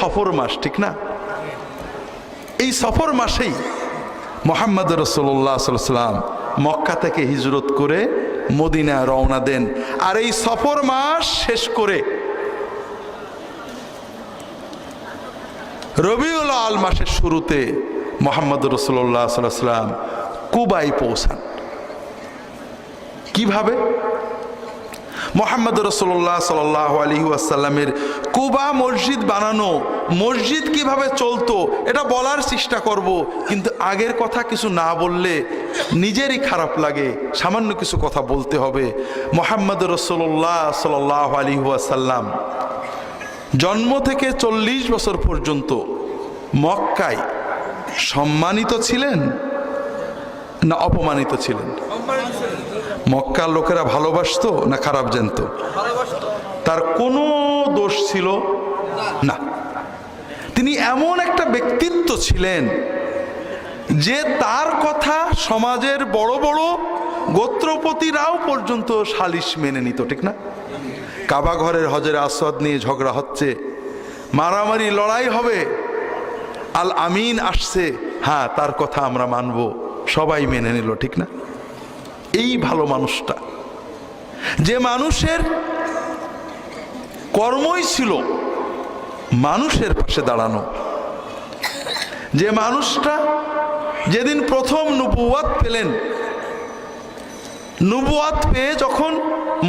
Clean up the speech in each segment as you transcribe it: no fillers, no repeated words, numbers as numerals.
সফর মাস, ঠিক না? এই সফর মাসেই মুহাম্মদ রাসূলুল্লাহ সাল্লাল্লাহু আলাইহি ওয়াসাল্লাম মক্কা থেকে হিজরত করে মদিনায় রওনা দেন। আর এই সফর মাস শেষ করে রবিউল আউয়াল মাসের শুরুতে মুহাম্মদ রাসূলুল্লাহ সাল্লাল্লাহু আলাইহি ওয়াসাল্লাম কুবায় পৌঁছান। কিভাবে? মুহাম্মদ রাসূলুল্লাহ সাল্লাল্লাহু আলাইহি ওয়াসাল্লামের কুবা মসজিদ বানানো, মসজিদ কিভাবে চলতো এটা বলার চেষ্টা করব, কিন্তু আগের কথা কিছু না বললে নিজেরই খারাপ লাগে, সামান্য কিছু কথা বলতে হবে। মুহাম্মদ রাসূলুল্লাহ সাল্লাল্লাহু আলাইহি ওয়াসাল্লাম জন্ম থেকে 40 বছর পর্যন্ত মক্কায় সম্মানিত ছিলেন না অপমানিত ছিলেন? মক্কার লোকেরা ভালোবাসতো না খারাপ জানতো? তার কোনো দোষ ছিল না। তিনি এমন একটা ব্যক্তিত্ব ছিলেন যে তার কথা সমাজের বড় বড় গোত্রপতিরাও পর্যন্ত সালিশ মেনে নিত, ঠিক না? কাবা ঘরের হজরে আসওয়াদ নিয়ে ঝগড়া হচ্ছে, মারামারি লড়াই হবে, আল আমিন আসছে, হ্যাঁ তার কথা আমরা মানব, সবাই মেনে নিল, ঠিক না? এই ভালো মানুষটা, যে মানুষের কর্মই ছিল মানুষের পাশে দাঁড়ানো, যে মানুষটা যেদিন প্রথম নবুয়ত পেলেন, নবুয়ত পেয়ে যখন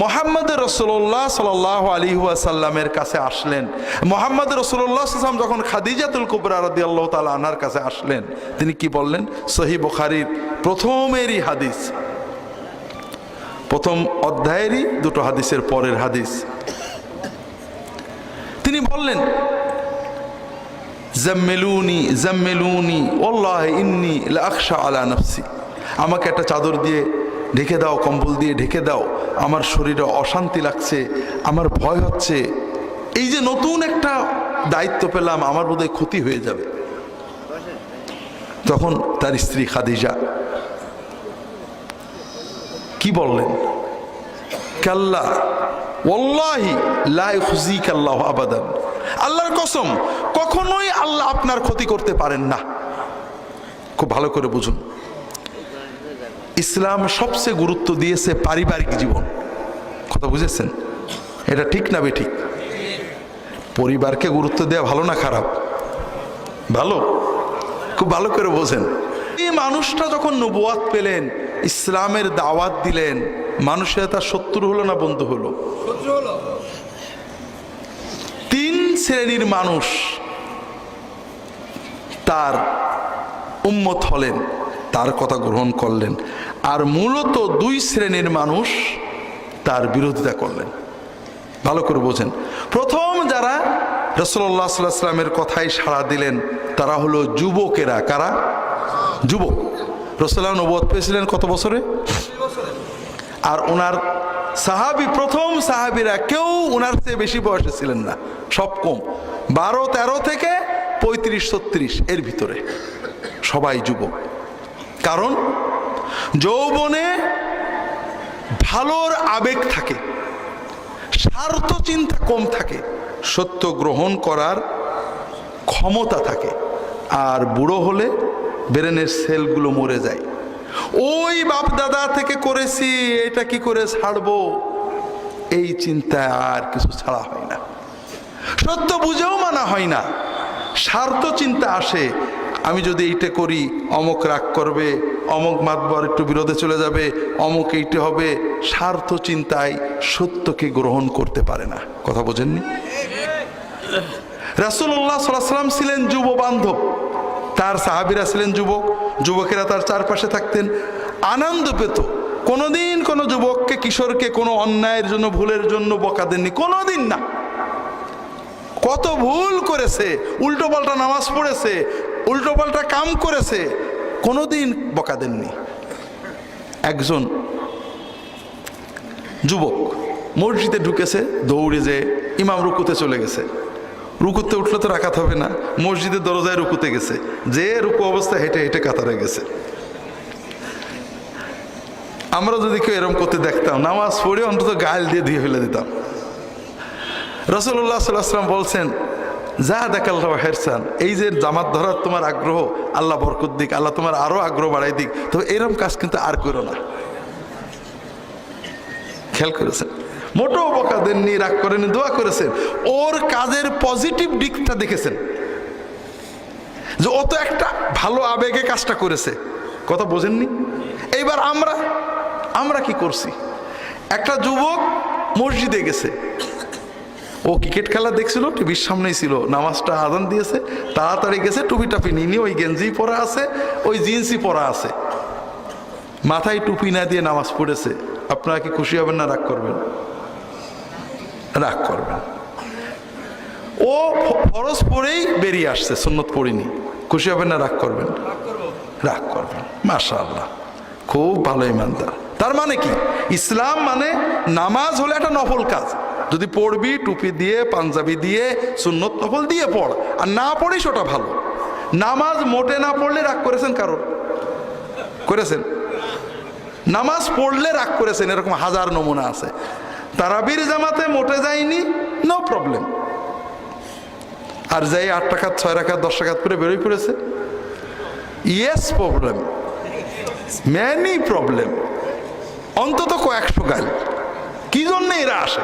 মুহাম্মদ রাসূলুল্লাহ সাল্লাল্লাহু আলাইহি ওয়াসাল্লামের কাছে আসলেন, মুহাম্মদ রাসূলুল্লাহ সাল্লাল্লাহু আলাইহি ওয়াসাল্লাম যখন খাদিজাতুল কুবরা রাদিয়াল্লাহু তাআলা আনহার কাছে আসলেন, তিনি কি বললেন? সহিহ বুখারীর প্রথমেরই হাদিস, প্রথম অধ্যায়েরই দুটো হাদিসের পরের হাদিস। তিনি বললেন, জাম্মিলুনি জাম্মিলুনি ওয়াল্লাহি ইন্নী লা আখশা আলা নাফসি, আমাকে একটা চাদর দিয়ে ঢেকে দাও, কম্বল দিয়ে ঢেকে দাও, আমার শরীরে অশান্তি লাগছে, আমার ভয় হচ্ছে, এই যে নতুন একটা দায়িত্ব পেলাম, আমার বোধহয় ক্ষতি হয়ে যাবে। তখন তার স্ত্রী খাদিজা কি বললেন? কাল্লা ওয়াল্লাহি লা ইখজিকাল্লাহু আবাদান, আল্লাহর কসম কখনোই আল্লাহ আপনার ক্ষতি করতে পারেন না। খুব ভালো করে বুঝুন, ইসলাম সবচেয়ে গুরুত্ব দিয়েছে পারিবারিক জীবন। কথা বুঝেছেন? এটা ঠিক না বেঠিক? পরিবারকে গুরুত্ব দেওয়া ভালো না খারাপ? ভালো। খুব ভালো করে বোঝেন। এই মানুষটা যখন নবুয়ত পেলেন, ইসলামের দাওয়াত দিলেন, মানুষের তার শত্রু হলো না বন্ধু হলো? তিন শ্রেণীর মানুষ তার উম্মত হলেন, তার কথা গ্রহণ করলেন, আর মূলত দুই শ্রেণীর মানুষ তার বিরোধিতা করলেন। ভালো করে বোঝেন। প্রথম যারা রাসূলুল্লাহ সাল্লাল্লাহু আলাইহি ওয়াসাল্লামের কথায় সাড়া দিলেন তারা হলো যুবকেরা। কারা? যুবক। রাসূলুল্লাহ নবুয়ত পেয়েছিলেন কত বছরে? আর ওনার সাহাবী, প্রথম সাহাবীরা কেউ ওনার চেয়ে বেশি বয়সে ছিলেন না, সব কম 12-13 থেকে 35-36 এর ভিতরে, সবাই যুবক। কারণ যৌবনে ভালোর আবেগ থাকে, স্বার্থ চিন্তা কম থাকে, সত্য গ্রহণ করার ক্ষমতা থাকে, আর বুড়ো হলে ব্রেনের সেলগুলো মরে যায়। ওই বাপ দাদা থেকে করেছি, এটা কি করে ছাড়বো, এই চিন্তা আর কিছু ছাড়া হয় না। সত্য বুঝেও মানা হয় না, স্বার্থ চিন্তা আসে, আমি যদি এইটা করি অমুক রাগ করবে, অমুক মাতবর একটু বিরোধে চলে যাবে, অমুক এইটা হবে, স্বার্থ চিন্তায় সত্যকে গ্রহণ করতে পারে না। কথা বোঝেননি? রাসূলুল্লাহ সাল্লাল্লাহু আলাইহি ওয়াসাল্লাম ছিলেন যুব বান্ধব, তার সাহাবীরা ছিলেন যুবক, যুবকেরা তার চারপাশে থাকতেন, আনন্দ পেত। কোনোদিন কোনো যুবককে, কিশোরকে কোনো অন্যায়ের জন্য, ভুলের জন্য বকা দেননি, কোনোদিন না। কত ভুল করেছে, উল্টো পাল্টা নামাজ পড়েছে, উল্টো পাল্টা কাম করেছে, কোনোদিন বকা দেননি। একজন যুবক মসজিদে ঢুকেছে, দৌড়ে যে ইমাম রুকুতে চলে গেছে, রুকুতে উঠলে তো রাকাত হবে না, মসজিদের দরজায় রুকুতে গেছে, যে রুকু অবস্থা হেঁটে হেঁটে কাতারে গেছে। আমরা যদি কেউ এরকম করতে দেখতাম, নামাজ পড়ে অন্তত গাল দিয়ে ধুয়ে ফেলে দিতাম। রাসূলুল্লাহ সাল্লাল্লাহু আলাইহি ওয়াসাল্লাম বলছেন, যা দেখাল্লাহ হেরসান, এই যে জামাত ধরার তোমার আগ্রহ, আল্লাহ বরকত দিক, আল্লাহ তোমার আরো আগ্রহ বাড়াই দিক, তবে এরকম কাজ কিন্তু আর করো না। খেয়াল করেছেন? মোটো বকা দেননি, রাগ করেনি, দোয়া করেছেন। ওর কাজের পজিটিভ দিকটা দেখেছেন যে ও তো একটা ভালো আবেগে কাজটা করেছে। কথা বোঝেননি? এইবার আমরা কি করছি? একটা যুবক মসজিদে গেছে, ও ক্রিকেট খেলা দেখছিল, টিভির সামনেই ছিল, নামাজটা আজান দিয়েছে, তাড়াতাড়ি গেছে, টুপি টাপি নিয়ে ওই গেঞ্জি পরা আছে, ওই জিন্সই পরা আছে, মাথায় টুপি না দিয়ে নামাজ পড়েছে। আপনারা কি খুশি হবেন না রাগ করবেন? রাগ করবেন। ও ফরজ পড়েই বেরিয়ে আসছে, সুন্নত পড়িনি। খুশি হবেন না রাগ করবেন? রাগ করবেন। মাশাআল্লাহ, খুব ভালো ইমানদার। তার মানে কি? ইসলাম মানে নামাজ হলো একটা নফল কাজ। যদি পড়বি টুপি দিয়ে, পাঞ্জাবি দিয়ে, সুন্নত নফল দিয়ে পড়, আর না পড়িস ওটা ভালো। নামাজ মোটে না পড়লে রাগ করেছেন কারোর? করেছেন? নামাজ পড়লে রাগ করেছেন এরকম হাজার নমুনা আছে। তারাবির জামাতে মোটে যায়নি, নো প্রবলেম। আর যাই 8 রাকাত 6 রাকাত 10 রাকাত করে বেরোয় পড়েছে, ইয়েস প্রবলেম, ম্যানি প্রবলেম, অন্তত কয়েকশো গাল। কি জন্য এরা আসে?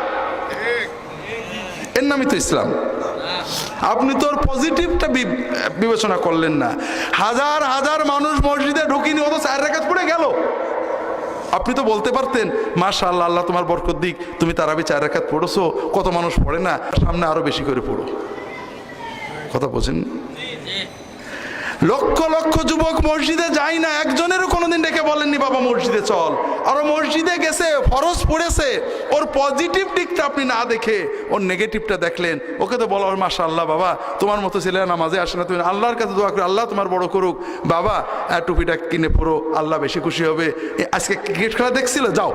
এর নামই তো ইসলাম। আপনি তো পজিটিভটা বিবেচনা করলেন না। হাজার হাজার মানুষ মসজিদে ঢুকিনি, ও তো 4 রাকাত পড়ে গেল। আপনি তো বলতে পারতেন, মাশাআল্লাহ, আল্লাহ তোমার বরকত দিক, তুমি তারাবি 4 রাকাত পড়েছো, কত মানুষ পড়ে না, সামনে আরো বেশি করে পড়ো। কথা বোঝেন? লক্ষ লক্ষ যুবক মসজিদে যায় না, একজনেরও কোনোদিন ডেকে বলেননি বাবা মসজিদে চল। আর মসজিদে গেছে, ফরজ পড়েছে, ওর পজিটিভ দিকটা আপনি না দেখে ওর নেগেটিভটা দেখলেন। ওকে তো বলা, মাশাআল্লাহ বাবা, তোমার মতো ছেলে নামাজে আসে না, তুমি আল্লাহর কাছে দোয়া করে আল্লাহ তোমার বড় করুক। বাবা টুপিটা কিনে পড়ো, আল্লাহ বেশি খুশি হবে। আজকে ক্রিকেট খেলা দেখছিল, যাও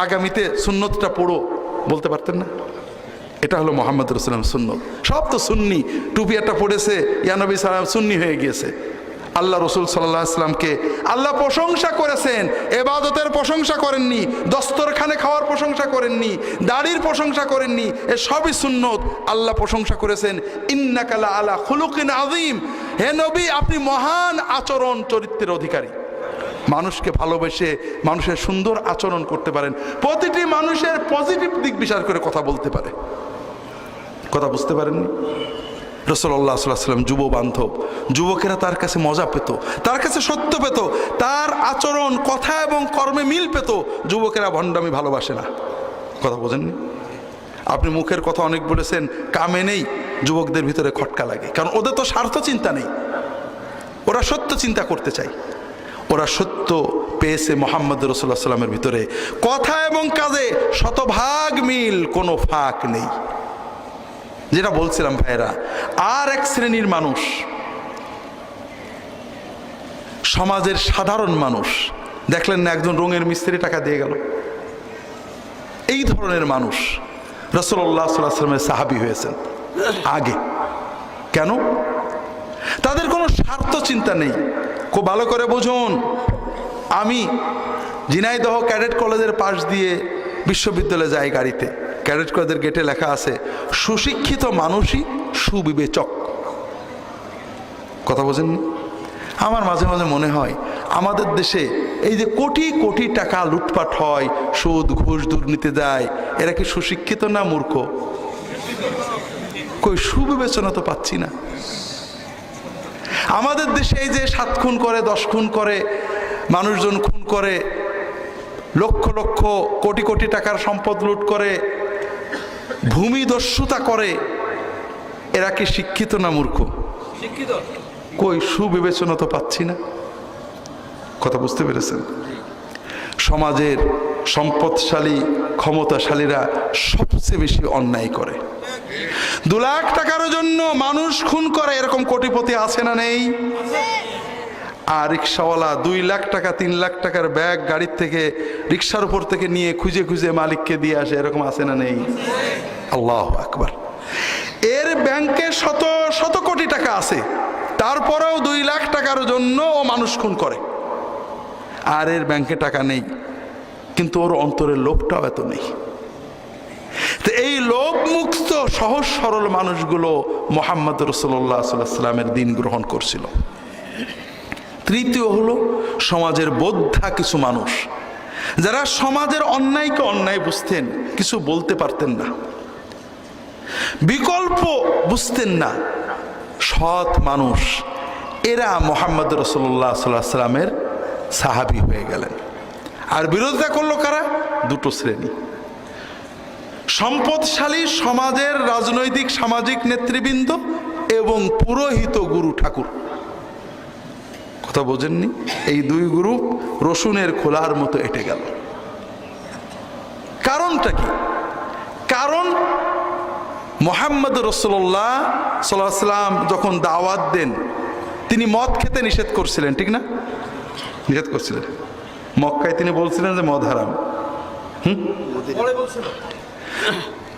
আগামীতে সুন্নতটা পড়ো। বলতে পারতেন না? এটা হলো মুহাম্মদ রাসূলুল্লাহ সুন্নত। সব তো সুন্নি। টুপি একটা পড়েছে, ইয়া নবী সাল্লাল্লাহু আলাইহি ওয়াসাল্লাম সুন্নি হয়ে গিয়েছে। আল্লাহ রসুল সাল্লাল্লাহু আলাইহি ওয়াসাল্লামকে আল্লাহ প্রশংসা করেছেন, ইবাদতের প্রশংসা করেননি, দস্তরখানে খাওয়ার প্রশংসা করেননি, দাড়ির প্রশংসা করেননি, এ সবই সুন্নত। আল্লাহ প্রশংসা করেছেন, ইন্নাকা লা আলা খুলুকিন আযীম, হে নবী আপনি মহান আচরণ চরিত্রের অধিকারী। মানুষকে ভালোবেসে মানুষের সুন্দর আচরণ করতে পারেন, প্রতিটি মানুষের পজিটিভ দিক বিচার করে কথা বলতে পারে। কথা বুঝতে পারেননি? রাসূলুল্লাহ সাল্লাল্লাহু আলাইহি ওয়াসাল্লাম যুব বান্ধব, যুবকেরা তার কাছে মজা পেত, তার কাছে সত্য পেত, তার আচরণ কথা এবং কর্মে মিল পেত। যুবকেরা ভণ্ডামি ভালোবাসে না। কথা বোঝেননি? আপনি মুখের কথা অনেক বলেছেন, কামে নেই, যুবকদের ভিতরে খটকা লাগে। কারণ ওদের তো স্বার্থ চিন্তা নেই, ওরা সত্য চিন্তা করতে চায়। ওরা সত্য পেয়েছে মুহাম্মদ রাসূলুল্লাহ সাল্লাল্লাহু আলাইহি ওয়াসাল্লামের ভিতরে, কথা এবং কাজে শতভাগ মিল, কোনো ফাঁক নেই। যেটা বলছিলাম ভাইরা, আর এক শ্রেণীর মানুষ, সমাজের সাধারণ মানুষ, দেখলেন না একজন রঙের মিস্ত্রি টাকা দিয়ে গেল, এই ধরনের মানুষ রাসূলুল্লাহ সাল্লাল্লাহু আলাইহি ওয়াসাল্লামের সাহাবী হয়েছেন আগে। কেন? তাদের কোনো স্বার্থ চিন্তা নেই। খুব ভালো করে বুঝুন, আমি ঝিনাইদহ ক্যাডেট কলেজের পাশ দিয়ে বিশ্ববিদ্যালয়ে যাই গাড়িতে, ক্যাডেট কলেজের গেটে লেখা আছে, সুশিক্ষিত মানুষই সুবিবেচক। কথা বোঝেননি? আমার মাঝে মাঝে মনে হয় আমাদের দেশে এই যে কোটি কোটি টাকা লুটপাট হয়, সুদ ঘুষ দুর্নীতি যায়, এরা কি সুশিক্ষিত না মূর্খ? কই সুবিবেচনা তো পাচ্ছি না। আমাদের দেশে এই যে 7 খুন করে, 10 খুন করে, মানুষজন খুন করে, লক্ষ লক্ষ কোটি কোটি টাকার সম্পদ লুট করে, ভূমি দস্যুতা করে, এরা কি শিক্ষিত না মূর্খ? শিক্ষিত। কই সুবিবেচনা তো পাচ্ছি না। কথা বুঝতে পেরেছেন? সমাজের সম্পদশালী ক্ষমতাশালীরা সবচেয়ে বেশি অন্যায় করে। 2 লাখ টাকার জন্য মানুষ খুন করে, এরকম কোটিপতি আছে না নেই? আর রিক্সাওয়ালা 2 লাখ টাকা 3 লাখ টাকার ব্যাগ গাড়ির থেকে, রিক্সার উপর থেকে নিয়ে খুঁজে খুঁজে মালিককে দিয়ে আসে, এরকম আছে না নেই? আল্লাহু আকবার। এর ব্যাংকে শত শত কোটি টাকা আছে, তারপরেও 2 লাখ টাকার জন্য ও মানুষ খুন করে। আর এর ব্যাংকে টাকা নেই, কিন্তু ওর অন্তরের লোভটাও এত নেই। তো এই লোভমুক্ত সহজ সরল মানুষগুলো মুহাম্মদ রাসূলুল্লাহ সাল্লাল্লাহু আলাইহি ওয়াসাল্লামের দিন গ্রহণ করছিল। তৃতীয় হলো সমাজের বোদ্ধা কিছু মানুষ, যারা সমাজের অন্যায়কে অন্যায় বুঝতেন, কিছু বলতে পারতেন না, বিকল্প বুঝতেন না, সৎ মানুষ। এরা মুহাম্মদ রাসূলুল্লাহ সাল্লাল্লাহু আলাইহি ওয়াসাল্লামের সাহাবী হয়ে গেলেন। আর বিরোধিতা করলো কারা? দুটো শ্রেণী, সম্পদশালী সমাজের রাজনৈতিক সামাজিক নেতৃবৃন্দ এবং পুরোহিত গুরু ঠাকুর। কথা বোঝেননি? এই দুই গ্রুপ রসুনের খোলার মতো এঁটে গেল। কারণটা কি? কারণ মুহাম্মদ রাসূলুল্লাহ সাল্লাল্লাহু আলাইহি ওয়াসাল্লাম যখন দাওয়াত দেন, তিনি মদ খেতে নিষেধ করছিলেন, ঠিক না? নিষেধ করছিলেন। মক্কায় তিনি বলছিলেন যে মদ হারাম।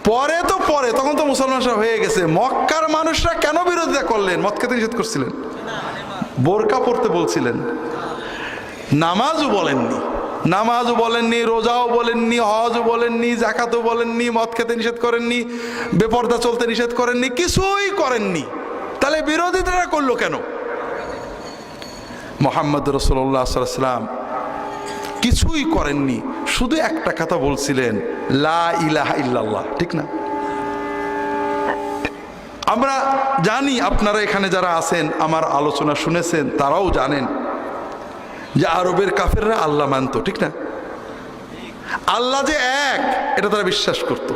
পরে তো পরে, তখন তো মুসলমান হয়ে গেছে। মক্কার মানুষরা কেন বিরোধিতা করলেন? মদ খেতে নিষেধ করছিলেন, বোরকা পড়তে বলছিলেন, নামাজও বলেননি, নামাজও বলেননি, রোজাও বলেননি, হজও বলেননি, যাকাতও বলেননি, মদ খেতে নিষেধ করেননি, বেপরদা চলতে নিষেধ করেননি, কিছুই করেননি। তাহলে বিরোধিতাটা করলো কেন? মুহাম্মদ রাসূলুল্লাহ সাল্লাল্লাহু আলাইহি ওয়াসাল্লাম কিছুই করেননি, শুধু একটা কথা বলছিলেন, লা ইলাহা ইল্লাল্লাহ, ঠিক না? আমরা জানি, আপনারা এখানে যারা আছেন আমার আলোচনা শুনেছেন, তারাও জানেন যে আরবের কাফেররা আল্লাহ মানত, ঠিক না? আল্লাহ যে এক, এটা তারা বিশ্বাস করত,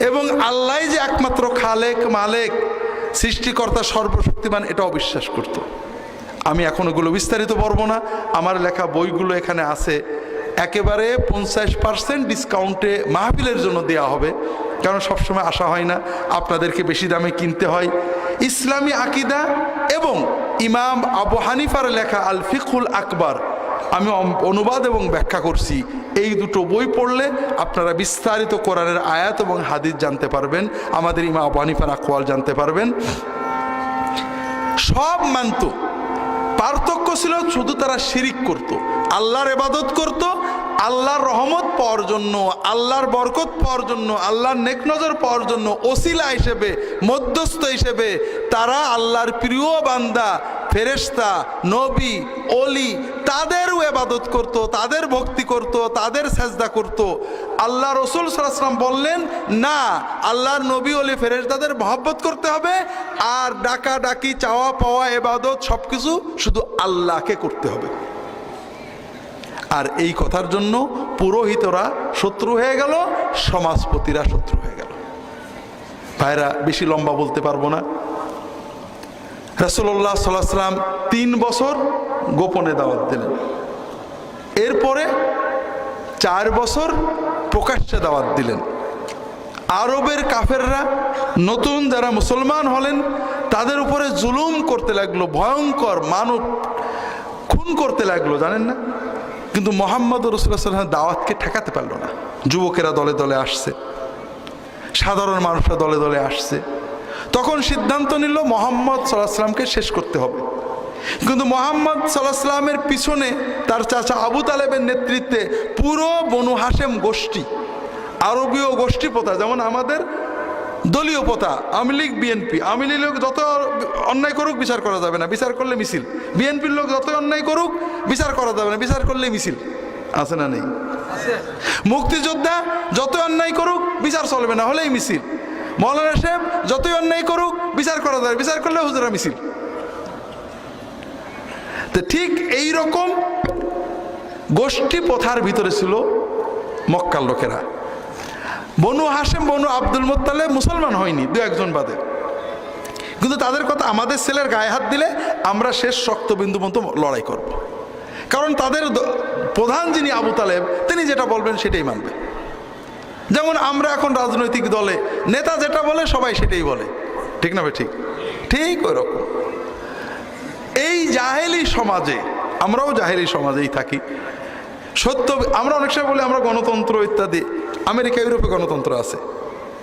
এবং আল্লাহ যে একমাত্র খালেক, মালেক, সৃষ্টিকর্তা, সর্বশক্তিমান, এটাও বিশ্বাস করত। আমি এখন ওগুলো বিস্তারিত পড়বো না, আমার লেখা বইগুলো এখানে আছে। একেবারে 50% ডিসকাউন্টে মাহফিলের জন্য দেওয়া হবে, কারণ সবসময় আসা হয় না, আপনাদেরকে বেশি দামে কিনতে হয়। ইসলামী আকিদা এবং ইমাম আবু হানিফার লেখা আল ফিকহুল আকবার আমি অনুবাদ এবং ব্যাখ্যা করছি। এই দুটো বই পড়লে আপনারা বিস্তারিত কোরআনের আয়াত এবং হাদিস জানতে পারবেন, আমাদের ইমাম আবু হানিফার আকওয়াল জানতে পারবেন। সব মানত, পার্থক্য ছিল শুধু তারা শিরিক করত, আল্লাহর ইবাদত করত, আল্লাহর রহমত পাওয়ার জন্য, আল্লাহর বরকত পাওয়ার জন্য, আল্লাহর নেক নজর পাওয়ার জন্য ওসিলা হিসেবে, মধ্যস্থ হিসেবে তারা আল্লাহর প্রিয় বান্দা, ফেরেশতা, নবী, ওলি, তাদেরও ইবাদত করত, তাদের ভক্তি করত, তাদের সেজদা করত। আল্লাহ রাসূল সাল্লাল্লাহু আলাইহি ওয়াসাল্লাম বললেন, না, আল্লাহর নবী, ওলি, ফেরেশতাদের মহব্বত করতে হবে, আর ডাকা ডাকি, চাওয়া পাওয়া, ইবাদত সবকিছু শুধু আল্লাহকে করতে হবে। আর এই কথার জন্য পুরোহিতরা শত্রু হয়ে গেল, সমাজপতিরা শত্রু হয়ে গেল। ভাইরা, বেশি লম্বা বলতে পারবো না। রাসূলুল্লাহ সাল্লাল্লাহু আলাইহি ওয়াসাল্লাম 3 বছর গোপনে দাওয়াত দিলেন, এরপরে 4 বছর প্রকাশ্যে দাওয়াত দিলেন। আরবের কাফেররা, নতুন যারা মুসলমান হলেন, তাদের উপরে জুলুম করতে লাগলো, ভয়ঙ্কর মানব খুন করতে লাগলো, জানেন না? কিন্তু মুহাম্মদ রাসূলুল্লাহ সাল্লাল্লাহু আলাইহি ওয়াসাল্লাম দাওয়াতকে ঠেকাতে পারলো না। যুবকেরা দলে দলে আসছে, সাধারণ মানুষরা দলে দলে আসছে। তখন সিদ্ধান্ত নিল মুহাম্মদ সাল্লাল্লাহু আলাইহি ওয়াসাল্লামকে শেষ করতে হবে। কিন্তু মুহাম্মদ সাল্লাল্লাহু আলাইহি ওয়াসাল্লামের পিছনে তার চাচা আবু তালেবের নেতৃত্বে পুরো বনু হাশেম গোষ্ঠী, আরবীয় গোষ্ঠী প্রথা, যেমন আমাদের দলীয় প্রথা, আওয়ামী লীগ, বিএনপি। আওয়ামী লীগ লোক যত অন্যায় করুক বিচার করা যাবে না, বিচার করলে মিছিল। বিএনপির লোক যত অন্যায় করুক বিচার করা যাবে না, বিচার করলে মিছিল। আছে না নেই? মুক্তিযোদ্ধা যত অন্যায় করুক বিচার চলবে না, হলেই মিছিল। মৌলানা সাহেব যতই অন্যায় করুক বিচার করা যাবে, বিচার করলে হুজুরা মিছিল। তো ঠিক এই রকম গোষ্ঠী প্রথার ভিতরে ছিল মক্কার লোকেরা। বনু হাশেম, বনু আব্দুল মুত্তালিব মুসলমান হয়নি, 2-1 বাদে। কিন্তু তাদের কথা, আমাদের ছেলের গায়ে হাত দিলে আমরা শেষ রক্তবিন্দু পর্যন্ত লড়াই করব। কারণ তাদের প্রধান যিনি আবু তালেব, তিনি যেটা বলবেন সেটাই মানবে। যেমন আমরা এখন রাজনৈতিক দলে নেতা যেটা বলে সবাই সেটাই বলে, ঠিক না ভাই? ঠিক ঠিক ওই রকম এই জাহেলি সমাজে, আমরাও জাহেলি সমাজেই থাকি। সত্য, আমরা অনেক সময় বলি আমরা গণতন্ত্র ইত্যাদি, আমেরিকা, ইউরোপে গণতন্ত্র আছে,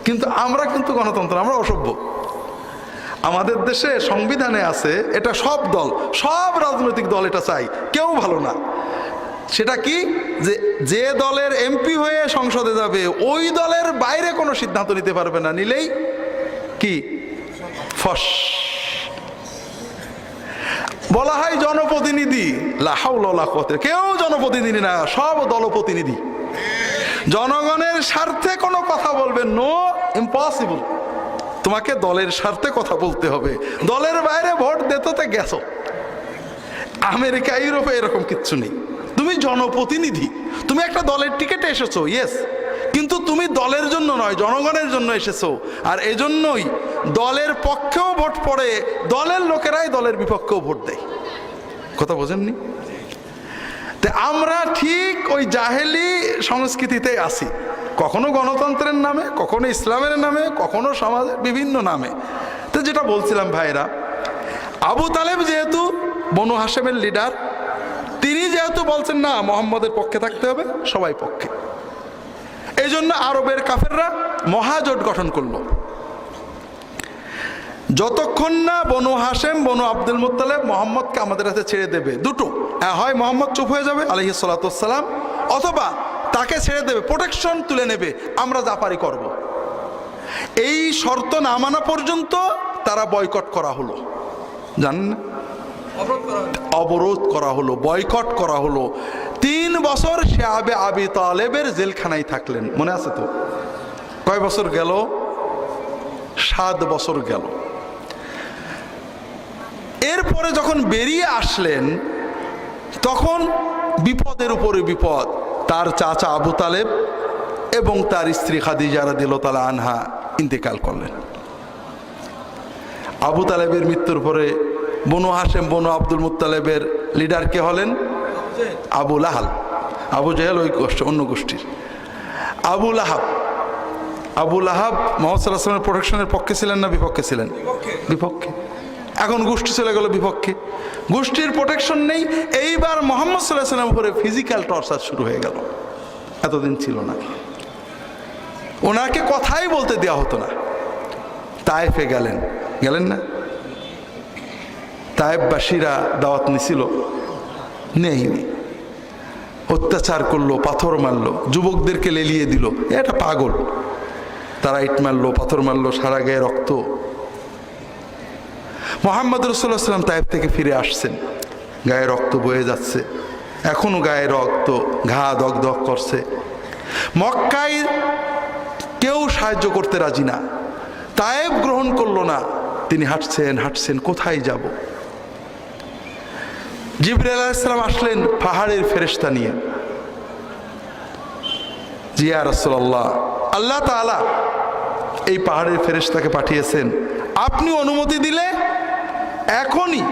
কিন্তু আমরা কিন্তু গণতন্ত্র, আমরা অসভ্য। আমাদের দেশে সংবিধানে আছে, এটা সব দল, সব রাজনৈতিক দল এটা চাই, কেউ ভালো না। সেটা কি, যে দলের এমপি হয়ে সংসদে যাবে ওই দলের বাইরে কোনো সিদ্ধান্ত নিতে পারবে না, নিলেই কি ফস। বলা হয় জনপ্রতিনিধি, লা হাওলা ওয়ালা কুওয়াতা, কেউ জনপ্রতিনিধি না, সব দলপ্রতিনিধি। জনগণের স্বার্থে কোনো কথা বলবে, নো, ইম্পসিবল। তোমাকে দলের স্বার্থে কথা বলতে হবে, দলের বাইরে ভোট দিতে গেছো। আমেরিকা ইউরোপে এরকম কিচ্ছু নেই। তুমি জনপ্রতিনিধি, তুমি একটা দলের টিকিটে এসেছো, ইয়েস, কিন্তু তুমি দলের জন্য নয়, জনগণের জন্য এসেছো। আর এজন্যই দলের পক্ষেও ভোট পড়ে, দলের লোকেরাই দলের বিপক্ষেও ভোট দেয়। কথা বোঝেননি? আমরা ঠিক ওই জাহেলি সংস্কৃতিতে আছি, কখনো গণতন্ত্রের নামে, কখনো ইসলামের নামে, কখনো সমাজের বিভিন্ন নামে। তো যেটা বলছিলাম ভাইরা, আবু তালেব যেহেতু বনু হাশেমের লিডার, তিনি যেহেতু বলছেন না মোহাম্মদের পক্ষে থাকতে হবে, সবাই পক্ষে, এই জন্য আরবের কাফেররা মহাজোট গঠন করলো। যতক্ষণ না বনু হাশেম, বনু আব্দুল মুত্তালিব মোহাম্মদকে আমাদের কাছে ছেড়ে দেবে, দুটো, হয় মোহাম্মদ চুপ হয়ে যাবে আলাইহিস সালাতু ওয়াস সালাম, অথবা তাকে ছেড়ে দেবে, প্রোটেকশন তুলে নেবে, আমরা যা পারি করব। এই শর্ত না মানা পর্যন্ত তারা বয়কট করা হলো, জানেন না, অবরোধ করা হলো, বয়কট করা হলো। 3 বছর শাবে আবি তালেবের জেলখানায় থাকলেন, মনে আছে তো? কয় বছর গেল? 7 বছর গেল। এরপরে যখন বেরিয়ে আসলেন তখন বিপদের উপরে বিপদ। তার চাচা আবু তালেব এবং তার স্ত্রী খাদিজা রাদিয়াল্লাহু তাআলা আনহা ইন্তেকাল করলেন। আবু তালেবের মৃত্যুর পরে বনু হাশেম, বনু আব্দুল মুত্তালিবের লিডার কে হলেন? আবু লাহাব। আবু জেহেল ওই অন্য গোষ্ঠীর। আবু লাহাব মুহাম্মদ সাল্লাল্লাহু আলাইহি ওয়াসাল্লামের প্রোটেকশনের পক্ষে ছিলেন না বিপক্ষে ছিলেন? বিপক্ষে। এখন গোষ্ঠী চলে গেল বিপক্ষে, গোষ্ঠীর প্রোটেকশন নেই। এইবার মুহাম্মদ সাল্লাল্লাহু আলাইহি ওয়াসাল্লামের উপরে ফিজিক্যাল টর্চার শুরু হয়ে গেল। এতদিন ছিল না, ওনাকে কথাই বলতে দেওয়া হতো না। তায়েফে গেলেন না? তায়েফবাসীরা দাওয়াত নিছিল, নেয়নি, অত্যাচার করলো, পাথর মারলো, যুবকদেরকে লেলিয়ে দিল। এটা পাগল, তারা ইট মারলো, পাথর মারলো, সারা গায়ে রক্ত। মুহাম্মদ রাসূলুল্লাহ সাল্লাল্লাহু আলাইহি ওয়াসাল্লাম তায়েফ থেকে ফিরে আসছেন, গায়ে রক্ত বয়ে যাচ্ছে, এখনো গায়ে রক্ত, ঘা দগদগ করছে। মক্কায় কেউ সাহায্য করতে রাজি না, তায়েফ গ্রহণ করলো না। তিনি হাঁটছেন, কোথায় যাব? জিবরাইল আলাইহিস সালাম আসলেন পাহাড়ের ফেরেশতা নিয়ে। জি ইয়া রাসূলুল্লাহ, আল্লাহ তাআলা এই পাহাড়ের ফেরেশতাকে পাঠিয়েছেন, আপনি অনুমতি দিলে এখনই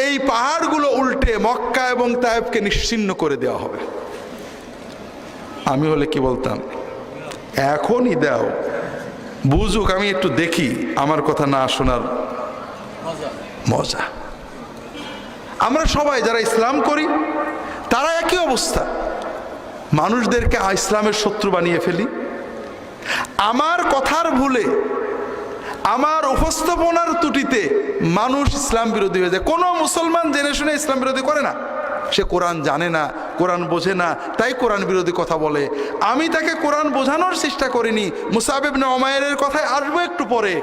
এই পাহাড়গুলো উল্টে মক্কা এবং তায়েফকে নিশ্চিহ্ন করে দেওয়া হবে। আমি হলে কি বলতাম? এখনই দাও, বুঝুক, আমি একটু দেখি আমার কথা না শোনার মজা। আমরা সবাই যারা ইসলাম করি তারা একই অবস্থা, মানুষদেরকে ইসলামের শত্রু বানিয়ে ফেলি। আমার কথার ভুলে, আমার উপস্থাপনার ত্রুটিতে মানুষ ইসলাম বিরোধী হয়ে যায়। কোনো মুসলমান জেনে শুনে ইসলাম বিরোধী করে না, সে কোরআন জানে না, কোরআন বোঝে না, তাই কোরআন বিরোধী কথা বলে। আমি তাকে কোরআন বোঝানোর চেষ্টা করিনি, মুসআব ইবনে উমাইরের কথায় আসবো একটু পরে,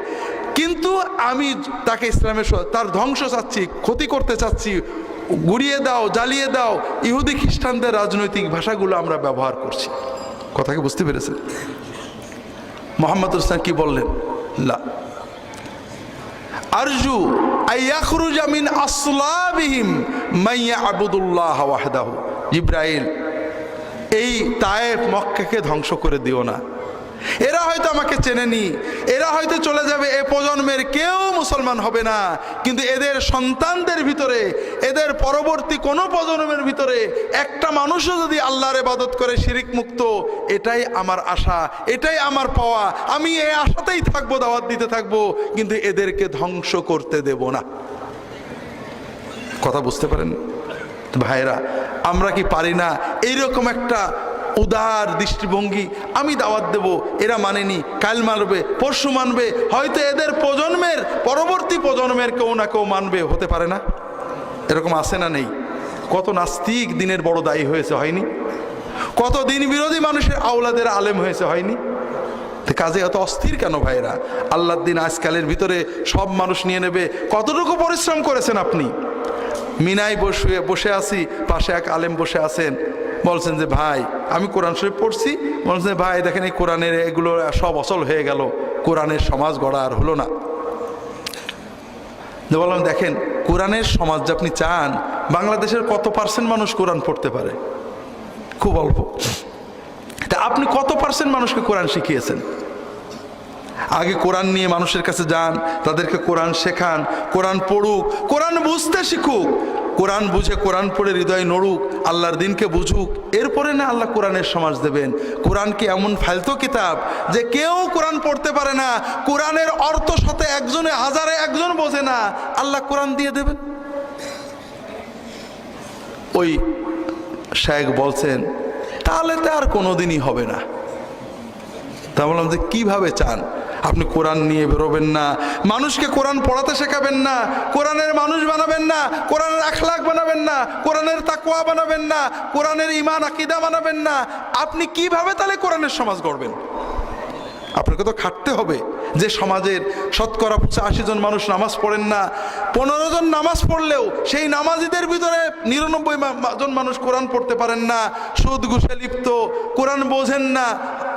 কিন্তু আমি তাকে ইসলামের তার ধ্বংস চাচ্ছি, ক্ষতি করতে চাচ্ছি, গুড়িয়ে দাও, জ্বালিয়ে দাও, ইহুদি খ্রিস্টানদের রাজনৈতিক ভাষাগুলো আমরা ব্যবহার করছি। কথা কি বুঝতে পেরেছেন? মুহাম্মদ রাসূলুল্লাহ কি বললেন? লা আরজু আইয়াখরুজা মিন আসলাবিহিম মান ইয়াবুদুল্লাহ ওয়াহদাহু। জিবরাইল, এই তায়েফ মক্কাকে ধ্বংস করে দিও না, এরা হয়তো আমাকে চেনেনি, এরা হয়তো চলে যাবে, এ প্রজন্মের কেউ মুসলমান হবে না, কিন্তু এদের সন্তানদের ভিতরে, এদের পরবর্তী কোনো প্রজন্মের ভিতরে একটা মানুষও যদি আল্লাহর ইবাদত করে শিরিক মুক্ত, এটাই আমার আশা, এটাই আমার পাওয়া। আমি এই আশাতেই থাকবো, দাওয়াত দিতে থাকবো, কিন্তু এদেরকে ধ্বংস করতে দেব না। কথা বুঝতে পারেন ভাইরা? আমরা কি পারি না এইরকম একটা উদার দৃষ্টিভঙ্গি? আমি দাওয়াত দেব, এরা মানেনি, কাল মানবে, পরশু মানবে, হয়তো এদের প্রজন্মের, পরবর্তী প্রজন্মের কেউ না কেউ মানবে, হতে পারে না? এরকম আছে না নেই? কত নাস্তিক দিনের বড় দায়ী হয়েছে, হয়নি? কত দিন বিরোধী মানুষের আওলাদের আলেম হয়েছে, হয়নি? কাজে এত অস্থির কেন ভাইরা? আল্লাহর দিন আজকালের ভিতরে সব মানুষ নিয়ে নেবে। কতটুকু পরিশ্রম করেছেন আপনি? মিনায় বসে আছি, পাশে এক আলেম বসে আছেন, বলছেন যে ভাই আমি কোরআন শরীফ পড়ছি। বলছেন যে ভাই দেখেন এই কোরআনের এগুলো সব অচল হয়ে গেল, কোরআনের সমাজ গড়া আর হলো না। বললাম দেখেন কোরআনের সমাজ যে আপনি চান, বাংলাদেশের কত % মানুষ কোরআন পড়তে পারে? খুব অল্প। তা আপনি কত % মানুষকে কোরআন শিখিয়েছেন? আগে কোরআন নিয়ে মানুষের কাছে যান, তাদেরকে কোরআন শেখান, কোরআন পড়ুক, কোরআন বুঝতে শিখুক, কোরআন বুঝে কোরআন পড়ে হৃদয় নড়ুক, আল্লাহর দিনকে বুঝুক, এরপরে না আল্লাহ কোরআনের সমাজ দেবেন। কোরআন কি এমন ফালতু কিতাব যে কেউ কোরআন পড়তে পারে না, কোরআনের অর্থ সাথে একজনে হাজারে একজন বোঝে না, আল্লাহ কোরআন দিয়ে দেবেন? ওই শায়েখ বলছেন তাহলে তো আর কোনোদিনই হবে না। তা বললাম যে কিভাবে চান? আপনি কোরআন নিয়ে বেরোবেন না, মানুষকে কোরআন পড়াতে শেখাবেন না, কোরআনের মানুষ বানাবেন না, কোরআনের আখলাক বানাবেন না, কোরআনের তাকওয়া বানাবেন না, কোরআনের ঈমান আকীদা বানাবেন না, আপনি কিভাবে তাহলে কোরআনের সমাজ গড়বেন? আপনাকে তো খাটতে হবে। যে সমাজের 80% জন মানুষ নামাজ পড়েন না, 15 জন নামাজ পড়লেও সেই নামাজিদের ভিতরে 99 জন মানুষ কোরআন পড়তে পারেন না, সুদ ঘুষে লিপ্ত, কোরআন বোঝেন না,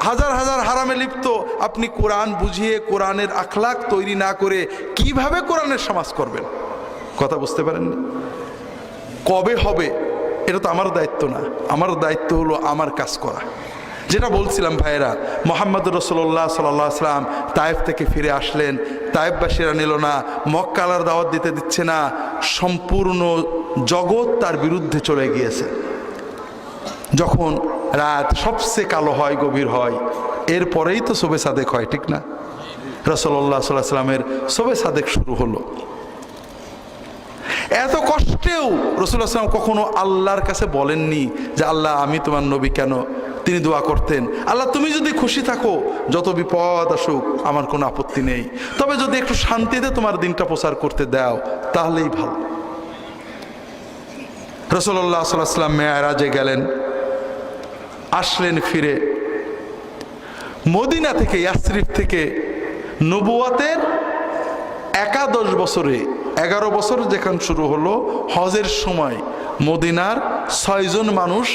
হাজার হাজার হারামে লিপ্ত। আপনি কোরআন বুঝিয়ে কোরআনের আখলাক তৈরি না করে কিভাবে কোরআনের সমাজ করবেন? কথা বুঝতে পারেননি? কবে হবে এটা তো আমার দায়িত্ব না, আমার দায়িত্ব হলো আমার কাজ করা। যেটা বলছিলাম ভাইয়েরা, মুহাম্মদুর রাসূলুল্লাহ সাল্লাল্লাহু আলাইহি ওয়াসাল্লাম তায়েফ থেকে ফিরে আসলেন, তায়েফবাসীরা নিল না, মক্কার দাওয়াত দিতে দিচ্ছে না, সম্পূর্ণ জগৎ তার বিরুদ্ধে চলে গিয়েছে। যখন রাত সবচেয়ে কালো হয়, গভীর হয়, এরপরেই তো শবে সাদেক হয়, ঠিক না? রাসূলুল্লাহ সাল্লাল্লাহু আলাইহি ওয়াসাল্লামের শবে সাদেক শুরু হলো। এত কষ্টেও রাসূলুল্লাহ সাল্লাল্লাহু আলাইহি ওয়াসাল্লাম কখনো আল্লাহর কাছে বলেননি যে আল্লাহ আমি তোমার নবী কেন? তিনি দোয়া করতেন, আল্লাহ তুমি যদি খুশি থাকো যত বিপদ আসুক আমার কোনো আপত্তি নেই, তবে যদি একটু শান্তিতে তোমার দিনটা প্রচার করতে দাও তাহলেই ভালো। রাসূলুল্লাহ সাল্লাল্লাহু আলাইহি ওয়াসাল্লাম মেরাজে গেলেন, আসলেন ফিরে মদিনা থেকে, ইয়াসরিফ থেকে নবুয়াতের 11 বছরে 11 বছর যেখান শুরু হলো, হজের সময় মদিনার 6 জন মানুষ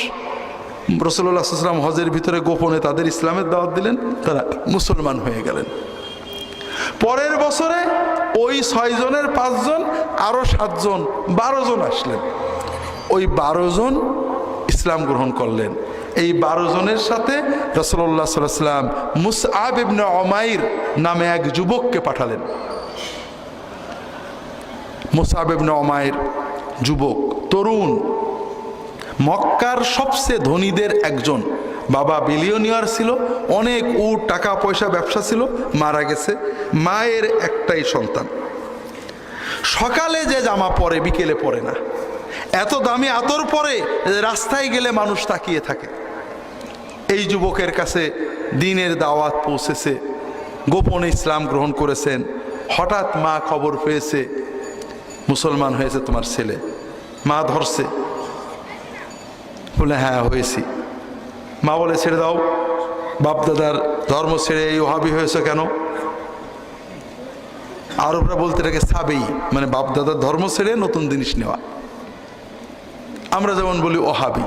রাসূলুল্লাহ সাল্লাল্লাহু আলাইহি ওয়াসাল্লাম হজের ভিতরে গোপনে তাদের ইসলামের দাওয়াত দিলেন, তারা মুসলমান হয়ে গেলেন। পরের বছরে ওই 6 জনের 5 জন, আরো 7 জন, 12 জন আসলেন। ওই 12 জন ইসলাম গ্রহণ করলেন। এই 12 জনের সাথে রাসূলুল্লাহ সাল্লাল্লাহু আলাইহি ওয়াসাল্লাম মুসআব ইবনে উমাইর নামে এক যুবককে পাঠালেন। মুসআব ইবনে উমাইর যুবক, তরুণ, মক্কার সবচেয়ে ধনীদের একজন, বাবা বিলিয়নিয়ার ছিল, অনেক উট টাকা পয়সা ব্যবসা ছিল, মারা গেছে, মায়ের একটাই সন্তান। সকালে যে জামা পরে বিকেলে পরে না, এত দামি আতর পরে রাস্তায় গেলে মানুষ তাকিয়ে থাকে। এই যুবকের কাছে দ্বীনের দাওয়াত পৌঁছেছে, গোপনে ইসলাম গ্রহণ করেছেন। হঠাৎ মা খবর পেয়েছে মুসলমান হয়েছে তোমার ছেলে। মা ধরছে, বলে হ্যাঁ হয়েছি। মা বলে ছেড়ে দাও, বাপদাদার ধর্ম ছেড়ে এই ওহাবি হয়েছে কেন? আরবরা বলতে এটাকে সাবেই, মানে বাপদাদার ধর্ম ছেড়ে নতুন জিনিস নেওয়া। আমরা যেমন বলি ওহাবি।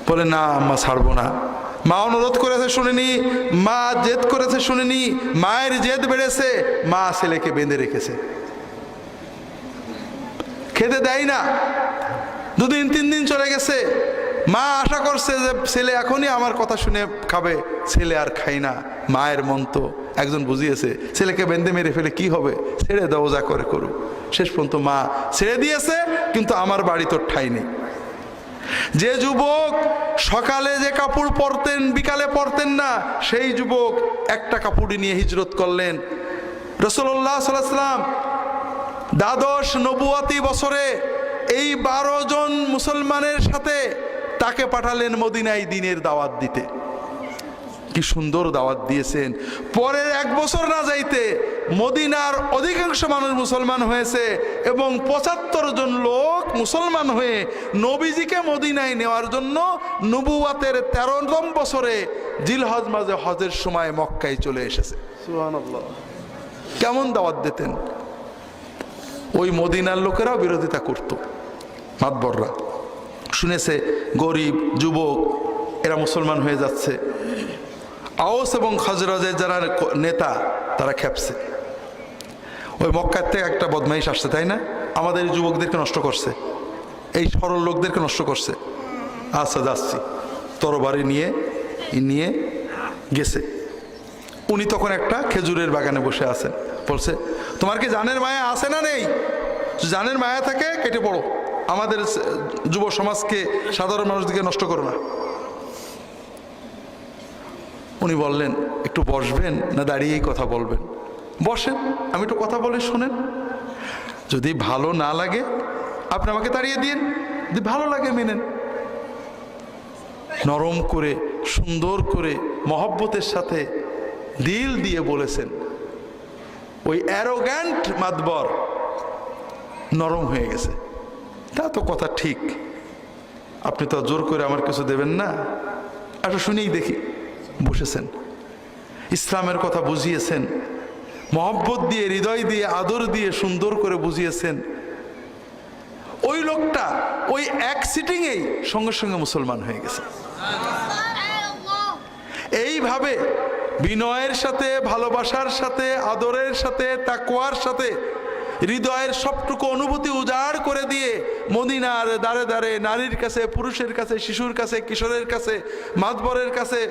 বলে না আম্মা ছাড়বো না। মা অনুরোধ করেছে শুনিনি, মা জেদ করেছে শুনিনি, মায়ের জেদ বেড়েছে, মা ছেলেকে বেঁধে রেখেছে, খেতে দেয় না। 2 দিন 3 দিন চলে গেছে, মা আশা করছে যে ছেলে এখনই আমার কথা শুনে খাবে, ছেলে আর খাই না। মায়ের মন তো একজন বুঝিয়েছে, ছেলেকে বেঁধে মেরে ফেলে কি হবে, ছেড়ে দাও, যা করে করুক। শেষ পর্যন্ত মা ছেড়ে দিয়েছে, কিন্তু আমার বাড়ি তোর ঠাঁই নেই। যে যুবক সকালে যে কাপড় পরতেন বিকালে পরতেন না, সেই যুবক একটা কাপড়ই নিয়ে হিজরত করলেন। রাসূলুল্লাহ সাল্লাল্লাহু আলাইহি ওয়াসাল্লাম দ্বাদশ নবুয়াতি বছরে এই 12 জন মুসলমানের সাথে তাকে পাঠালেন মদিনায় দ্বীনের দাওয়াত দিতে। কি সুন্দর দাওয়াত দিয়েছেন। পরের 1 বছর না যাইতে মদিনার অধিকাংশ মানুষ মুসলমান হয়েছে এবং ৭৫ জন লোক মুসলমান হয়ে নবীজিকে মদিনায় নেওয়ার জন্য নবুয়াতের ১৩তম বছরে জিলহজ মাসে হজের সময় মক্কায় চলে এসেছে। সুবহানাল্লাহ। কেমন দাওয়াত দিতেন! ওই মদিনার লোকেরাও বিরোধিতা করত। মাতবররা শুনেছে গরিব যুবক এরা মুসলমান হয়ে যাচ্ছে, আওস এবং খাজরাজের যারা নেতা তারা খেপছে, ওই মক্কার থেকে একটা বদমাইশ আসছে, তাই না, আমাদের যুবকদেরকে নষ্ট করছে, এই সরল লোকদেরকে নষ্ট করছে, আচ্ছা যাচ্ছি। তরবারি নিয়ে গেছে। উনি তখন একটা খেজুরের বাগানে বসে আছেন। বলছে, তোমার কি জানের মায়া আছে না নেই? জানের মায়া থাকে কেটে পড়ো, আমাদের যুব সমাজকে, সাধারণ মানুষদেরকে নষ্ট করো না। উনি বললেন, একটু বসবেন না দাঁড়িয়েই কথা বলবেন? বসেন, আমি একটু কথা বলে শোনেন, যদি ভালো না লাগে আপনি আমাকে তাড়িয়ে দিন, যদি ভালো লাগে মেনেন। নরম করে সুন্দর করে মহব্বতের সাথে দিল দিয়ে বলেছেন। ওই অ্যারোগ্যান্ট মাতবর নরম হয়ে গেছে, তা তো কথা ঠিক, আপনি তো জোর করে আমার কিছু দেবেন না, একটু শুনেই দেখি। বসেছেন, ইসলামের কথা বুঝিয়েছেন, মহব্বত দিয়ে, হৃদয় দিয়ে, আদর দিয়ে সুন্দর করে বুঝিয়েছেন। ওই লোকটা ওই এক সিটিংয়েই সঙ্গে সঙ্গে মুসলমান হয়ে গেছে। এইভাবে বিনয়ের সাথে, ভালোবাসার সাথে, আদরের সাথে, তাকওয়ার সাথে হৃদয়ের সবটুকু অনুভূতি উজাড় করে দিয়ে মদিনার দাঁড়ে দাঁড়ে নারীর কাছে, পুরুষের কাছে, শিশুর কাছে, কিশোরের কাছে, মাতবরের কাছে,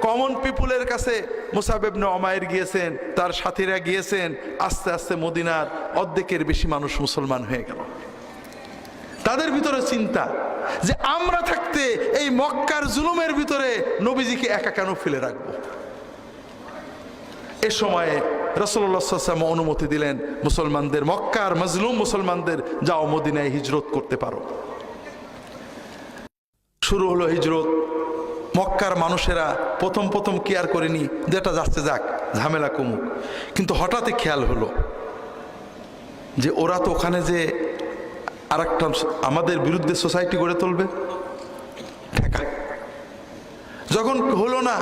কমন পিপুলের কাছে মুসাব ইবনে উমাইর গিয়েছেন, তার সাথীরা গিয়েছেন। আস্তে আস্তে মদিনার অর্ধেকের বেশি মানুষ মুসলমান হয়ে গেল। তাদের ভিতরে চিন্তা যে আমরা থাকতে এই মক্কার জুলুমের ভিতরে নবীজিকে একা কেন ফেলে রাখবো। এ সময়ে রাসূলুল্লাহ সাল্লাল্লাহু আলাইহি ওয়াসাল্লাম অনুমতি দিলেন মুসলমানদের, মক্কার মজলুম মুসলমানদের, যাও মদিনায় হিজরত করতে পারো। শুরু হলো হিজরত। মক্কার মানুষেরা প্রথম কেয়ার করেনি, যেটা যাচ্ছে যাক, ঝামেলা কমুক। কিন্তু হঠাৎই খেয়াল হলো যে ওরা তো ওখানে যে আরেকটা আমাদের বিরুদ্ধে সোসাইটি গড়ে তুলবে, ঠেকা। যখন হলো না,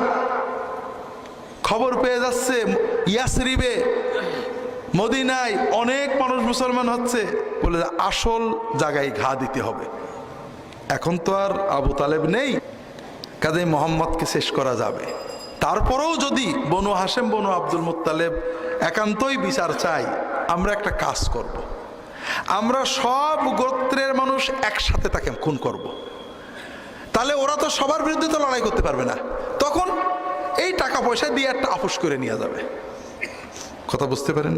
খবর পেয়ে যাচ্ছে ইয়াসরিবে, মদিনায় অনেক মানুষ মুসলমান হচ্ছে, বলে আসল জায়গায় ঘা দিতে হবে। এখন তো আর আবু তালেব নেই, কাজেই মোহাম্মদকে শেষ করা যাবে। তারপরেও যদি বনু হাশেম, বনু আব্দুল মুত্তালেব একান্তই বিচার চাই, আমরা একটা কাজ করব, আমরা সব গোত্রের মানুষ একসাথে তাকে খুন করব। তাহলে ওরা তো সবার বিরুদ্ধে তো লড়াই করতে পারবে না, তখন এই টাকা পয়সা দিয়ে একটা আপোষ করে নিয়ে যাবে। কথা বুঝতে পারেন?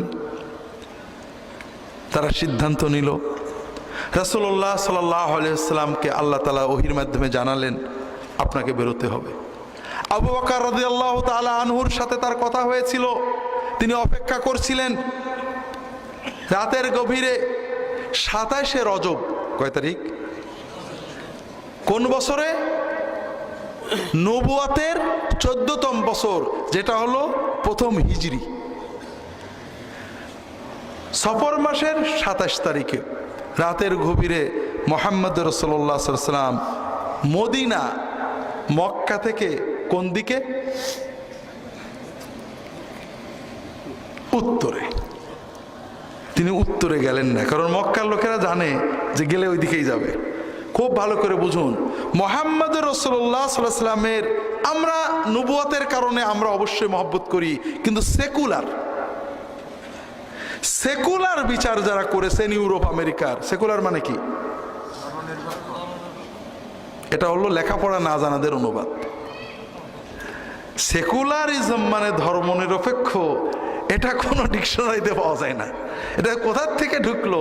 তারা সিদ্ধান্ত নিল। রাসূলুল্লাহ সাল্লাল্লাহু আলাইহি ওয়াসাল্লামকে আল্লাহ তাআলা ওহীর মাধ্যমে জানালেন, আপনাকে বেরোতে হবে। আবু বকর রাদিয়াল্লাহু তাআলা আনহুর সাথে তার কথা হয়েছিল, তিনি অপেক্ষা করছিলেন। রাতের গভীরে ২৭শে রজব, কয় তারিখ? কোন বছরে? নবুয়াতের ১৪তম বছর, যেটা হলো প্রথম হিজরি, সফর মাসের ২৭ তারিখে রাতের গভীরে মুহাম্মদ রাসূলুল্লাহ সাল্লাল্লাহু আলাইহি ওয়াসাল্লাম মদিনা, মক্কা থেকে কোন দিকে? উত্তরে। তিনি উত্তরে গেলেন না, কারণ মক্কার লোকেরা জানে যে গেলে ওই দিকেই যাবে। খুব ভালো করে বুঝুন, মুহাম্মদ রাসূলুল্লাহ সাল্লাল্লাহু আলাইহি ওয়াসাল্লামের আমরা নবুয়তের কারণে আমরা অবশ্যই মহব্বত করি, কিন্তু সেকুলার বিচার যারা করেছেন ইউরোপ আমেরিকার, সেকুলার মানে কি? এটা হলো লেখাপড়া না জানাদের অনুবাদ। সেকুলারিজম মানে ধর্মনিরপেক্ষ, এটা কোনো ডিকশনারিতে পাওয়া যায় না। এটা কোথার থেকে ঢুকলো?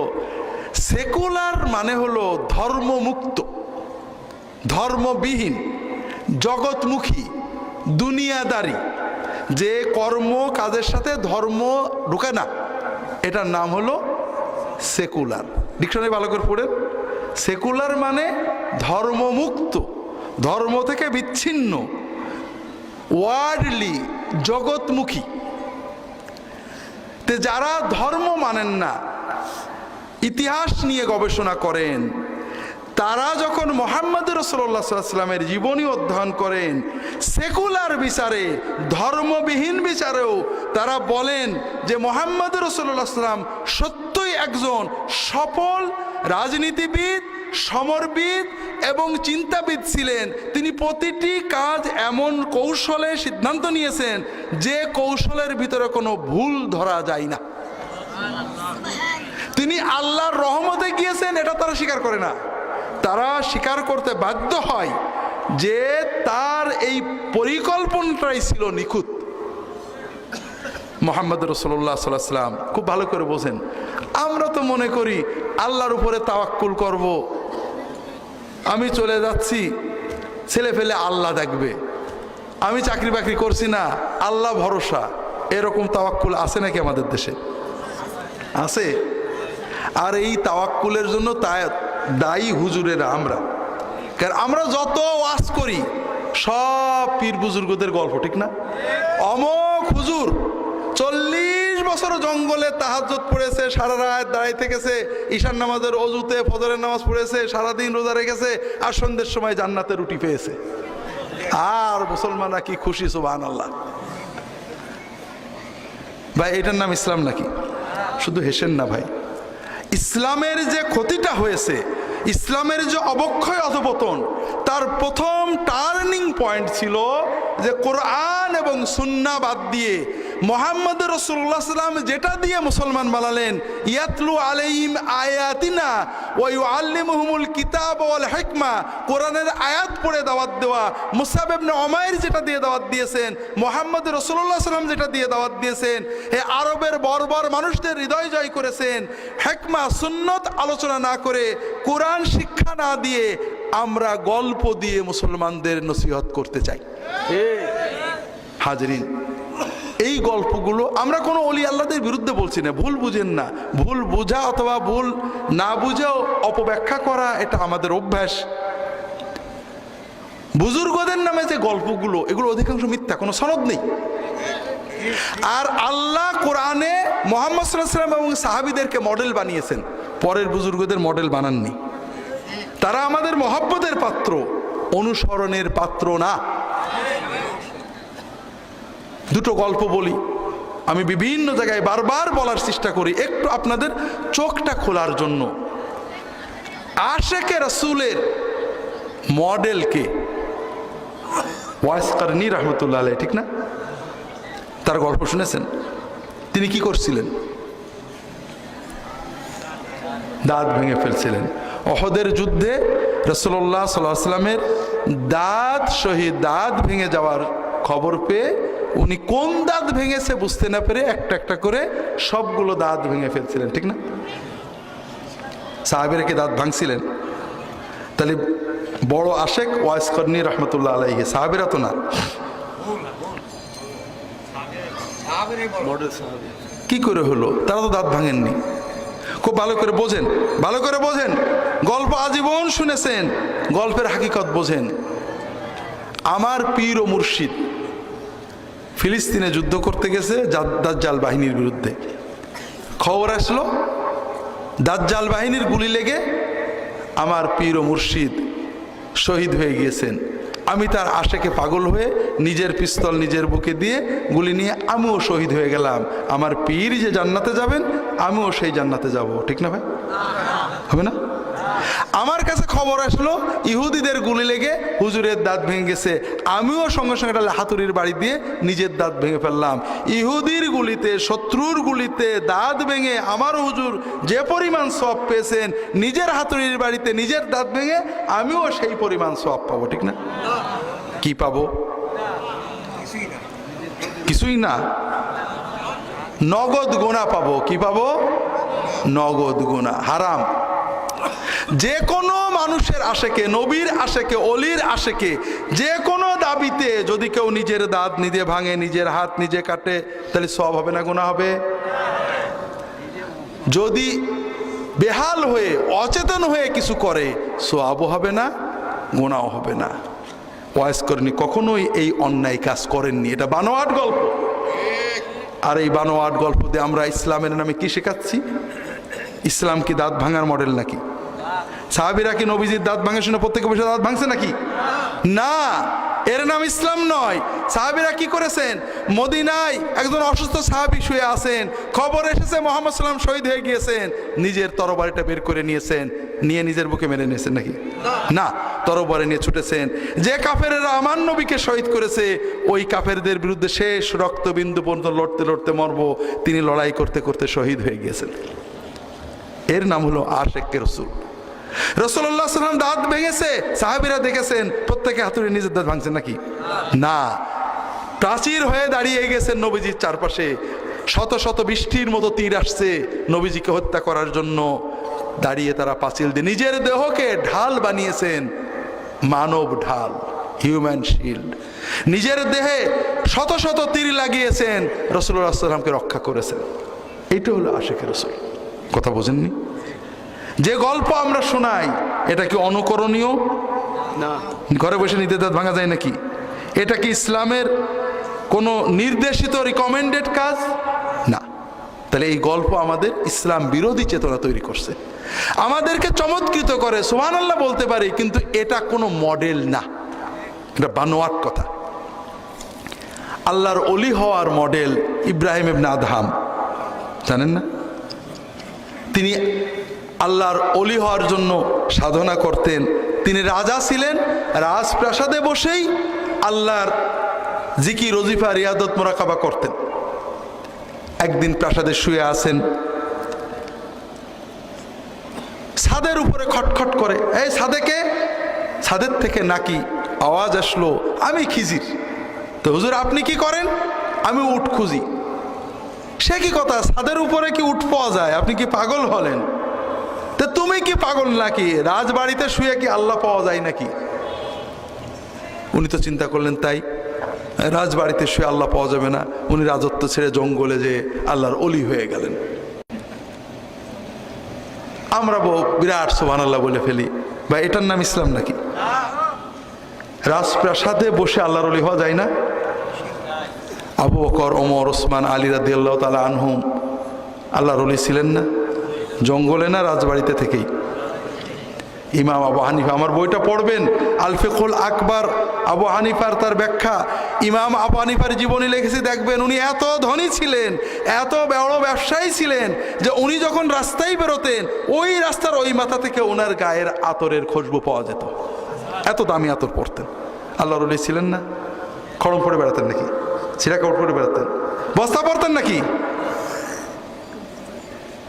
সেকুলার মানে হলো ধর্মমুক্ত, ধর্মবিহীন, জগৎমুখী, দুনিয়াদারি, যে কর্ম কাজের সাথে ধর্ম ঢুকে না, এটার নাম হলো সেকুলার। ডিকশনারি ভালো করে পড়েন। সেকুলার মানে ধর্মমুক্ত, ধর্ম থেকে বিচ্ছিন্ন, ওয়ার্ল্ডলি, জগৎমুখী। তে যারা ধর্ম মানেন না, ইতিহাস নিয়ে গবেষণা করেন, তারা যখন মুহাম্মদ রাসূলুল্লাহ সাল্লাল্লাহু আলাইহি ওয়াসাল্লামের জীবনী অধ্যয়ন করেন, সেকুলার বিচারে, ধর্মবিহীন বিচারেও তারা বলেন যে মুহাম্মদ রাসূলুল্লাহ সাল্লাল্লাহু আলাইহি ওয়াসাল্লাম সত্যই একজন সফল রাজনীতিবিদ, সমরবিদ এবং চিন্তাবিদ ছিলেন। তিনি প্রতিটি কাজ এমন কৌশলে সিদ্ধান্ত নিয়েছেন যে কৌশলের ভিতরে কোনো ভুল ধরা যায় না। তিনি আল্লাহর রহমতে গিয়েছেন, এটা তারা স্বীকার করে না। তারা স্বীকার করতে বাধ্য হয় যে তার এই পরিকল্পনাটাই ছিল নিখুঁত। মুহাম্মদ রাসূলুল্লাহ সাল্লাল্লাহু আলাইহি ওয়াসাল্লাম খুব ভালো করে বোঝেন। আমরা তো মনে করি আল্লাহর উপরে তাওয়াক্কুল করব, আমি চলে যাচ্ছি, ছেলে ফেলে আল্লাহ দেখবে, আমি চাকরি বাকরি করছি না, আল্লাহ ভরসা। এরকম তাওয়াক্কুল আছে নাকি আমাদের দেশে? আছে। আর এই তাওয়াক্কুলের জন্য দায়ী হুজুরেরা আমরা। কারণ আমরা যত ওয়াজ করি সব পীর বুজুর্গদের গল্প, ঠিক না? অমক হুজুর 40 বছর জঙ্গলে তাহাজ্জুদ পড়েছে, সারা রাত দাঁড়াই থেকেছে, ঈশান নামাজের অজুতে ফজরের নামাজ পড়েছে, সারাদিন রোজা রেখেছে, আর সন্ধ্যের সময় জান্নাতে রুটি পেয়েছে। আর মুসলমানরা কি খুশি, সুবহানাল্লাহ। ভাই এটার নাম ইসলাম নাকি? শুধু হেসেন না ভাই। ইসলামের যে ক্ষতিটা হয়েছে, ইসলামের যে অবক্ষয় অধপতন, তার প্রথম টার্নিং পয়েন্ট ছিল যে কোরআন এবং সুন্নাহ বাদ দিয়ে মুহাম্মদ রাসূলুল্লাহ সাল্লাল্লাহু আলাইহি ওয়াসাল্লাম যেটা দিয়ে মুসলমান বানালেন, ইয়াতলু আলাইহিম আয়াতিনা ওয়া ইউআল্লিমুহুমুল কিতাব ওয়াল হিকমা, কোরআনের আয়াত পড়ে দাওয়াত দেওয়া। মুসআব ইবনে উমাইর যেটা দিয়ে দাওয়াত দিয়েছেন, মুহাম্মদ রাসূলুল্লাহ সাল্লাল্লাহু আলাইহি ওয়াসাল্লাম যেটা দিয়ে দাওয়াত দিয়েছেন, এই আরবের বর্বর মানুষদের হৃদয় জয় করেছেন। হিকমা সুন্নত আলোচনা না করে, কোরআন শিক্ষা না দিয়ে আমরা গল্প দিয়ে মুসলমানদের নসিহত করতে চাই। হাজরিন, এই গল্পগুলো আমরা কোনো ওলি আল্লাহদের বিরুদ্ধে বলছি না, ভুল বুঝেন না। ভুল বোঝা অথবা ভুল না বুঝেও অপব্যাখ্যা করা এটা আমাদের অভ্যাস। বুজুর্গদের নামে যে গল্পগুলো, এগুলো অধিকাংশ মিথ্যা, কোনো সনদ নেই। আর আল্লাহ কোরআনে মুহাম্মদ সাল্লাল্লাহু আলাইহি ওয়াসাল্লাম এবং সাহাবীদেরকে মডেল বানিয়েছেন, পরের বুজুর্গদের মডেল বানাননি। তারা আমাদের মহব্বতের পাত্র, অনুসরণের পাত্র না। দুটো গল্প বলি, আমি বিভিন্ন জায়গায় বারবার বলার চেষ্টা করি, একটু আপনাদের চোখটা খোলার জন্য। আশেকে রাসূলের মডেলকে ওয়াইস কারনী রাহমাতুল্লাহ আলাইহি, ঠিক না? তার গল্প শুনেছেন? তিনি কি করছিলেন? দাঁত ভেঙে ফেলছিলেন। উহুদের যুদ্ধে রাসূলুল্লাহ সাল্লাল্লাহু আলাইহি ওয়াসাল্লামের দাঁত ভেঙে যাওয়ার খবর পেয়ে উনি কোন দাঁত ভেঙেছে বুঝতে না পেরে একটা একটা করে সবগুলো দাঁত ভেঙে ফেলছিলেন, ঠিক না? সাহাবীরা কি দাঁত ভাঙছিলেন? তাহলে বড় আশেক ওয়াইস কারনী রাহমাতুল্লাহ আলাইহি, সাহাবীরা তো না। কি করে হলো? তারা তো দাঁত ভাঙেননি। খুব ভালো করে বোঝেন, ভালো করে বোঝেন। গল্প আজীবন শুনেছেন, গল্পের হাকিকত বোঝেন। আমার পীর ও মুর্শিদ ফিলিস্তিনে যুদ্ধ করতে গেছে দাজ্জাল বাহিনীর বিরুদ্ধে। খবর আসলো দাজ্জাল বাহিনীর গুলি লেগে আমার পীর ও মুর্শিদ শহীদ হয়ে গিয়েছেন। আমি তার আশেকে পাগল হয়ে নিজের পিস্তল নিজের বুকে দিয়ে গুলি নিয়ে আমিও শহীদ হয়ে গেলাম। আমার পীর যে জান্নাতে যাবেন, আমিও সেই জান্নাতে যাব, ঠিক না ভাই? হবে না? আমার কাছে খবর আসলো ইহুদিদের গুলি লেগে হুজুরের দাঁত ভেঙে গেছে, আমিও সঙ্গে সঙ্গে একটা হাতুড়ির বাড়ি দিয়ে নিজের দাঁত ভেঙে ফেললাম। ইহুদির গুলিতে, শত্রুর গুলিতে দাঁত ভেঙে আমার হুজুর যে পরিমাণ সওয়াব পেয়েছেন, নিজের হাতুড়ির বাড়িতে নিজের দাঁত ভেঙে আমিও সেই পরিমাণ সওয়াব পাবো, ঠিক না? কি পাবো? কিছুই না, নগদ গুনাহ পাবো। কি পাবো? নগদ গুনাহ। হারাম। যে কোনো মানুষের আশেকে, নবীর আশেকে, অলির আশেকে, যে কোনো দাবিতে যদি কেউ নিজের দাঁত নিজে ভাঙে, নিজের হাত নিজে কাটে, তাহলে সওয়াব হবে না গুনাহ হবে? যদি বেহাল হয়ে অচেতন হয়ে কিছু করে, সওয়াবও হবে না, গুনাহও হবে না। ওয়াইস করেনি, কখনোই এই অন্যায় কাজ করেননি, এটা বানোয়াট গল্প। আর এই বানোয়াট গল্প দিয়ে আমরা ইসলামের নামে কি শেখাচ্ছি? ইসলাম কি দাঁত ভাঙার মডেল নাকি? সাহাবীরা কি নবীজির দাঁত ভাঙার শুনে প্রত্যেকে বসে দাঁত ভাঙছে নাকি? না, এর নাম ইসলাম নয়। সাহাবীরা কি করেছেন? মদিনায় একজন অসুস্থ সাহাবী শুয়ে আছেন, খবর এসেছে মুহাম্মদ সাল্লাল্লাহু আলাইহি ওয়াসাল্লাম শহীদ হয়ে গিয়েছেন, নিজের তরবারিটা বের করে নিয়েছেন, নিয়ে নিজের বুকে মেরে নিয়েছেন নাকি? না, তরবারি নিয়ে ছুটেছেন। যে কাফেরেরা আমার নবীকে শহীদ করেছে, ওই কাফেরদের বিরুদ্ধে শেষ রক্তবিন্দু পর্যন্ত লড়তে লড়তে মরব, তিনি লড়াই করতে করতে শহীদ হয়ে গিয়েছেন। এর নাম হলো আশিকে রাসূল। রাসূলুল্লাহ সাল্লাল্লাহু আলাইহি ওয়াসাল্লাম দাঁত ভেঙেছে, সাহাবীরা দেখেছেন, প্রত্যেকে হাতুড়ে নিজের দাঁত ভাঙছেন নাকি? না, প্রাচীর হয়ে দাঁড়িয়ে গেছেন নবীজির চারপাশে, শত শত বৃষ্টির মতো তীর আসছে নবীজিকে হত্যা করার জন্য। দাঁড়িয়ে তারা পাঁচিল দিয়ে নিজের দেহকে ঢাল বানিয়েছেন, মানব ঢাল, হিউম্যান শিল্ড। নিজের দেহে শত শত তীর লাগিয়েছেন, রাসূলুল্লাহ সাল্লাল্লাহু আলাইহি ওয়াসাল্লামকে রক্ষা করেছেন। এইটা হলো আশিকে রাসূল। কথা বোঝেননি? যে গল্প আমরা শোনাই, এটা কি অনুকরণীয় না? ঘরে বসে নিজের দাঁত ভাঙা যায় নাকি? এটা কি ইসলামের কোনো নির্দেশিত রিকমেন্ডেড কাজ? না। তাহলে এই গল্প আমাদের ইসলাম বিরোধী চেতনা তৈরি করছে, আমাদেরকে চমৎকৃত করে, সুবহানাল্লাহ বলতে পারি, কিন্তু এটা কোনো মডেল না, এটা বানোয়াট কথা। আল্লাহর ওলি হওয়ার মডেল ইব্রাহিম ইবনে আদহাম, জানেন না? তিনি আল্লাহর ওলি হওয়ার জন্য সাধনা করতেন। তিনি রাজা ছিলেন, রাজপ্রাসাদে বসেই আল্লাহর জিকির, ওজিফা, রিয়াদত, মোরাকাবা করতেন। একদিন প্রাসাদে শুয়ে আছেন, ছাদের উপরে খটখট করে, এই ছাদেকে, ছাদের থেকে নাকি আওয়াজ আসলো, আমি খিজির। তো হুজুর আপনি কি করেন? আমি উট খুঁজি। সে কি কথা, ছাদের উপরে কি উট পাওয়া যায়? আপনি কি পাগল হলেন? তা তুমি কি পাগল নাকি? রাজবাড়িতে শুয়ে কি আল্লাহ পাওয়া যায় নাকি? উনি তো চিন্তা করলেন, তাই রাজবাড়িতে শুয়ে আল্লাহ পাওয়া যাবে না। উনি রাজত্ব ছেড়ে জঙ্গলে যে আল্লাহর ওলি হয়ে গেলেন। আমরা বিরাট সুবহানাল্লাহ বলে ফেলি, বা এটার নাম ইসলাম নাকি? রাজপ্রাসাদে বসে আল্লাহর ওলি হওয়া যায় না? আবু বকর, ওমর, ওসমান, আলী রাদিয়াল্লাহু তাআলা আনহুম আল্লাহর ওলি ছিলেন না? জঙ্গলে না রাজবাড়িতে থেকেই? ইমাম আবু হানিফা, আমার বইটা পড়বেন, আল ফিকহুল আকবার, আবু হানিফার তার ব্যাখ্যা। ইমাম আবু হানিফার জীবনী লিখেছি, দেখবেন উনি এত ধনী ছিলেন, এত বড় ব্যবসায়ী ছিলেন যে উনি যখন রাস্তায় বেরোতেন, ওই রাস্তার ওই মাথা থেকে ওনার গায়ের আতরের খুশবু পাওয়া যেত, এত দামি আতর পরতেন। আল্লাহর ওলি ছিলেন না? খড়ম পরে বেড়াতেন নাকি? ছিঁড়া কাপড় পরে বেড়াতেন? বস্তা পরতেন নাকি?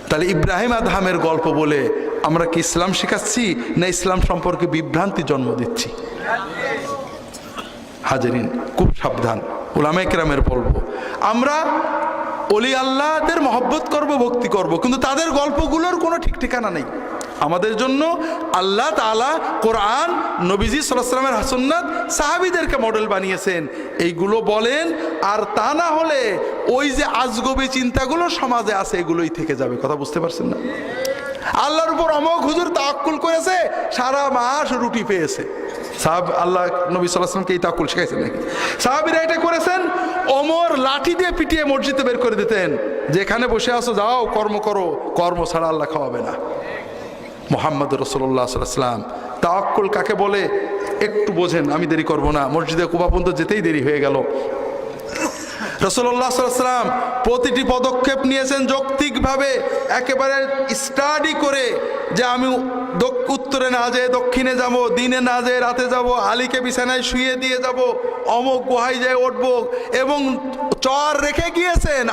তাহলে ইব্রাহিম আদহামের গল্প বলে আমরা কি ইসলাম শেখাচ্ছি, না ইসলাম সম্পর্কে বিভ্রান্তি জন্ম দিচ্ছি? হাজারিন, খুব সাবধান। উলামায়ে কেরামের বলবো, আমরা ওলি আল্লাহদের মহব্বত করব, ভক্তি করব, কিন্তু তাদের গল্পগুলোর কোনো ঠিক ঠিকানা নেই। আমাদের জন্য আল্লাহ তাআলা কোরআন, নবীজি সাল্লাল্লাহু আলাইহি ওয়াসাল্লামের সুন্নাত, সাহাবীদেরকে মডেল বানিয়েছেন, এইগুলো বলেন। আর তা না হলে ওই যে আজগবি চিন্তাগুলো সমাজে আছে, এগুলোই থেকে যাবে। কথা বুঝতে পারছেন না? আল্লাহর উপর অমোঘ হুজুর তাওয়াক্কুল করেছে, সারা মাস রুটি পেয়েছে। আল্লাহ নবী সাল্লাল্লাহু আলাইহি ওয়াসাল্লামকে এই তাওয়াক্কুল শিখাইছেন নাকি? সাহাবীরা এটা করেছেন। ওমর লাঠি দিয়ে পিটিয়ে মসজিদে বের করে দিতেন, যেখানে বসে আছো যাও কর্ম করো, কর্ম ছাড়া আল্লাহ খাওয়াবে না। মুহাম্মদ রাসূলুল্লাহ সাল্লাল্লাহু আলাইহি ওয়াসাল্লাম, তাওয়াক্কুল কাকে বলে একটু বোঝেন, আমি দেরি করব না। মসজিদে কুবা পর্যন্ত যেতেই দেরি হয়ে গেল। রাসূলুল্লাহ সাল্লাল্লাহু আলাইহি ওয়াসাল্লাম প্রতিটি পদক্ষেপ নিয়েছেন যৌক্তিকভাবে, একেবারে স্টাডি করে, যে আমি উত্তরে না যেয়ে দক্ষিণে যাব, দিনে না যেয়ে রাতে যাব, আলীকে বিছানায় শুয়ে দিয়ে যাব, অমুক গুহায় যেয়ে উঠবো, এবং চর রেখে গিয়েছেন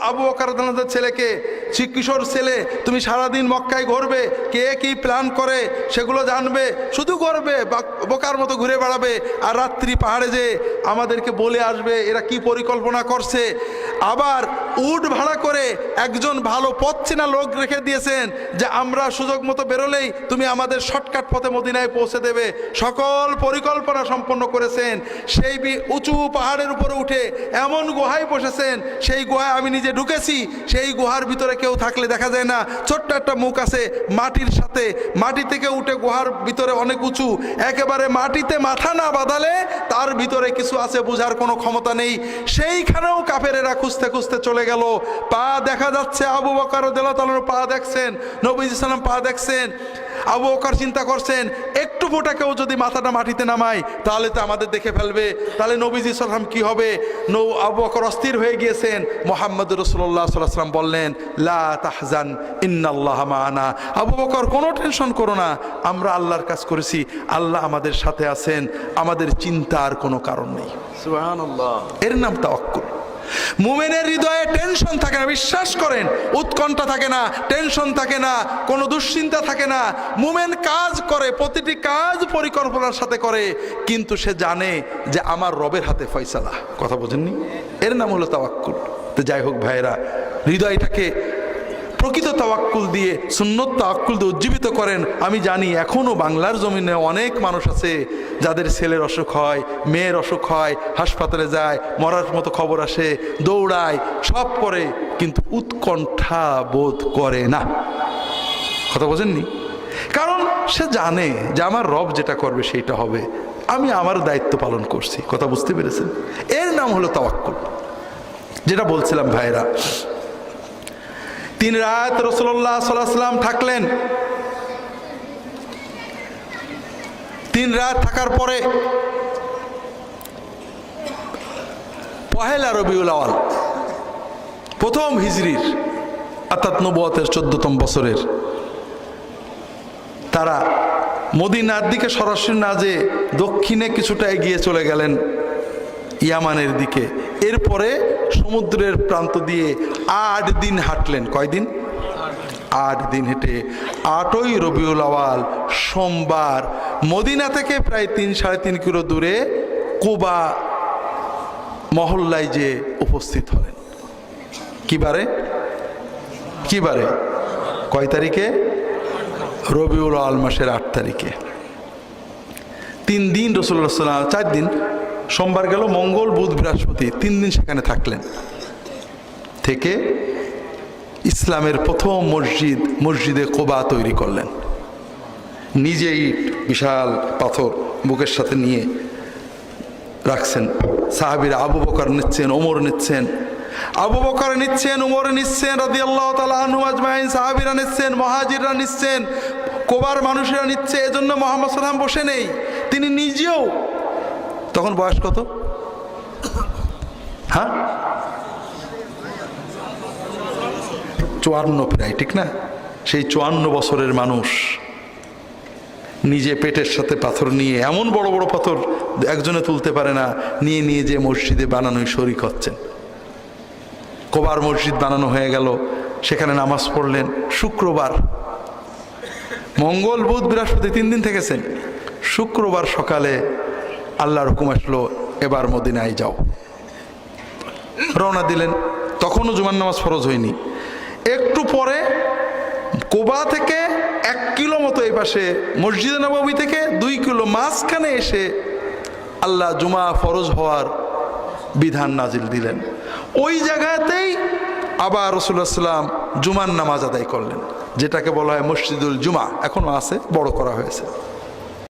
আবু বকর রাদিয়াল্লাহু আনহুর ছেলেকে, কিশোর ছেলে, তুমি সারাদিন মক্কায় ঘুরবে, কে কি প্ল্যান করে সেগুলো জানবে, শুধু করবে, বোকার মতো ঘুরে বেড়াবে, আর রাত্রি পাহাড়ে যে আমাদেরকে বলে আসবে এরা কি পরিকল্পনা করছে। আবার উট ভাড়া করে একজন ভালো পথ চেনা লোক রেখে দিয়েছেন, যে আমরা সুযোগ মতো বেরোলেই তুমি আমাদের শর্টকাট পথে মদিনায় পৌঁছে দেবে। সকল পরিকল্পনা সম্পন্ন করেছেন। সেই উঁচু পাহাড়ের উপরে উঠে এমন গুহায় বসেছেন, সেই গুহায় আমি নিজে ঢুকেছি। সেই গুহার ভিতরে কেউ থাকলে দেখা যায় না, ছোট্ট একটা মুখ আছে মাটির সাথে, মাটি থেকে উঠে গুহার ভিতরে অনেক উঁচু, একেবারে মাটিতে মাথা না বাঁধালে তার ভিতরে কিছু আছে বোঝার কোনো ক্ষমতা নেই। সেইখানেও কাফেরেরা খুঁজতে খুঁজতে চলে গেল। পা দেখা যাচ্ছে, আবু বকর রাদিয়াল্লাহু তাআলা পা দেখছেন, নবীজি সাল্লাম পা দেখছেন। আবু বকর চিন্তা করছেন, একটু ফোঁটা কেউ যদি মাথাটা মাটিতে নামায় তাহলে তো আমাদের দেখে ফেলবে, তাহলে নবীজি সাল্লাম কি হবে। আবু বকর অস্থির হয়ে গিয়েছেন। মুহাম্মদ রাসূলুল্লাহ সাল্লাল্লাহু আলাইহি ওয়াসাল্লাম বললেন, লা তাহজান ইন্নাল্লাহা মা'ানা। আবু বকর কোনো টেনশন করো না, আমরা আল্লাহর কাজ করেছি, আল্লাহ আমাদের সাথে আছেন, আমাদের চিন্তার কোনো কারণ নেই। সুবহানাল্লাহ। এর নাম তাওয়াক্কুল। মুমিনের হৃদয়ে টেনশন থাকে না, বিশ্বাস করেন, উৎকণ্ঠা থাকে না, টেনশন থাকে না, কোনো দুশ্চিন্তা থাকে না। মুমিন কাজ করে, প্রতিটি কাজ পরিকল্পনার সাথে করে, কিন্তু সে জানে যে আমার রবের হাতে ফয়সালা। কথা বোঝেননি? এর নাম হলো তাওয়াক্কুল। তো যাই হোক ভাইয়েরা, হৃদয়টাকে প্রকৃত তাওয়াক্কুল দিয়ে, সুন্নত তাওয়াক্কুল দিয়ে উজ্জীবিত করেন। আমি জানি এখনও বাংলার জমিনে অনেক মানুষ আছে যাদের ছেলের অসুখ হয়, মেয়ের অসুখ হয়, হাসপাতালে যায়, মরার মতো খবর আসে, দৌড়ায়, সব করে, কিন্তু উৎকণ্ঠা বোধ করে না। কথা বোঝেননি? কারণ সে জানে যে আমার রব যেটা করবে সেইটা হবে, আমি আমার দায়িত্ব পালন করছি। কথা বুঝতে পেরেছেন? এর নাম হলো তাওয়াক্কুল। যেটা বলছিলাম ভাইরা, 3 রাত রাসূলুল্লাহ সাল্লাল্লাহু আলাইহি ওয়াসাল্লাম থাকলেন। 3 রাত থাকার পরে পহেলা রবিউল আওয়াল, প্রথম হিজরির, অর্থাৎ নবুয়তের 14তম বছরের, তারা মদিনার দিকে সরাসরি না যে দক্ষিণে কিছুটা এগিয়ে চলে গেলেন ইয়ামানের দিকে। এরপরে সমুদ্রের প্রান্ত দিয়ে 8 দিন হাঁটলেন। কয়দিন? 8 দিন হেঁটে 8ই রবিউল আওয়াল সোমবার মদিনা থেকে প্রায় 3-3.5 কিলো দূরে কুবা মহল্লায় যে উপস্থিত হলেন। কি বারে? কি বারে? কয় তারিখে? রবিউল আওয়াল মাসের 8 তারিখে। 3 দিন রাসূলুল্লাহ সাল্লাল্লাহু আলাইহি ওয়াসাল্লাম, 4 দিন, সোমবার গেল, মঙ্গল, বুধ, বৃহস্পতি, 3 দিন সেখানে থাকলেন। থেকে ইসলামের প্রথম মসজিদে কুবা তৈরি করলেন। নিজেই বিশাল পাথর বুকের সাথে নিয়ে রাখছেন। সাহাবীরা আবু বকর নিচ্ছেন, ওমর নিচ্ছেন, আবু বকর নিচ্ছেন, ওমর নিচ্ছেন রাদিয়াল্লাহু তাআলা আনহু আজমাইন, সাহাবীরা নিচ্ছেন, মুহাজিররা নিচ্ছেন, কুবার মানুষেরা নিচ্ছে। এজন্য মুহাম্মদ সাল্লাল্লাহু আলাইহি ওয়াসাল্লাম বসে নেই, তিনি নিজেও। তখন বয়স কত? হ্যাঁ, 54 প্রায়, ঠিক না? সেই 54 বছরের মানুষ নিজে পেটের সাথে পাথর নিয়ে, এমন বড় বড় পাথর একজনে তুলতে পারে না, নিয়ে নিয়ে যে মসজিদে বানানোয় শরীক হচ্ছেন। কুবার মসজিদ বানানো হয়ে গেল, সেখানে নামাজ পড়লেন। শুক্রবার, মঙ্গল, বুধ, বৃহস্পতি 3 দিন থেকেছেন। শুক্রবার সকালে আল্লাহর হুকুম আসলো, এবার মদিনায় যাও। রওনা দিলেন। তখনও জুমার নামাজ ফরজ হয়নি। একটু পরে কুবা থেকে 1 কিলো মতো এই পাশে মসজিদে নববী থেকে 2 কিলো মাঝখানে এসে আল্লাহ জুমা ফরজ হওয়ার বিধান নাজিল দিলেন। ওই জায়গাতেই আবার রাসূলুল্লাহ সাল্লাল্লাহু আলাইহি ওয়াসাল্লাম জুমার নামাজ আদায় করলেন, যেটাকে বলা হয় মসজিদুল জুমা। এখনো আছে, বড় করা হয়েছে।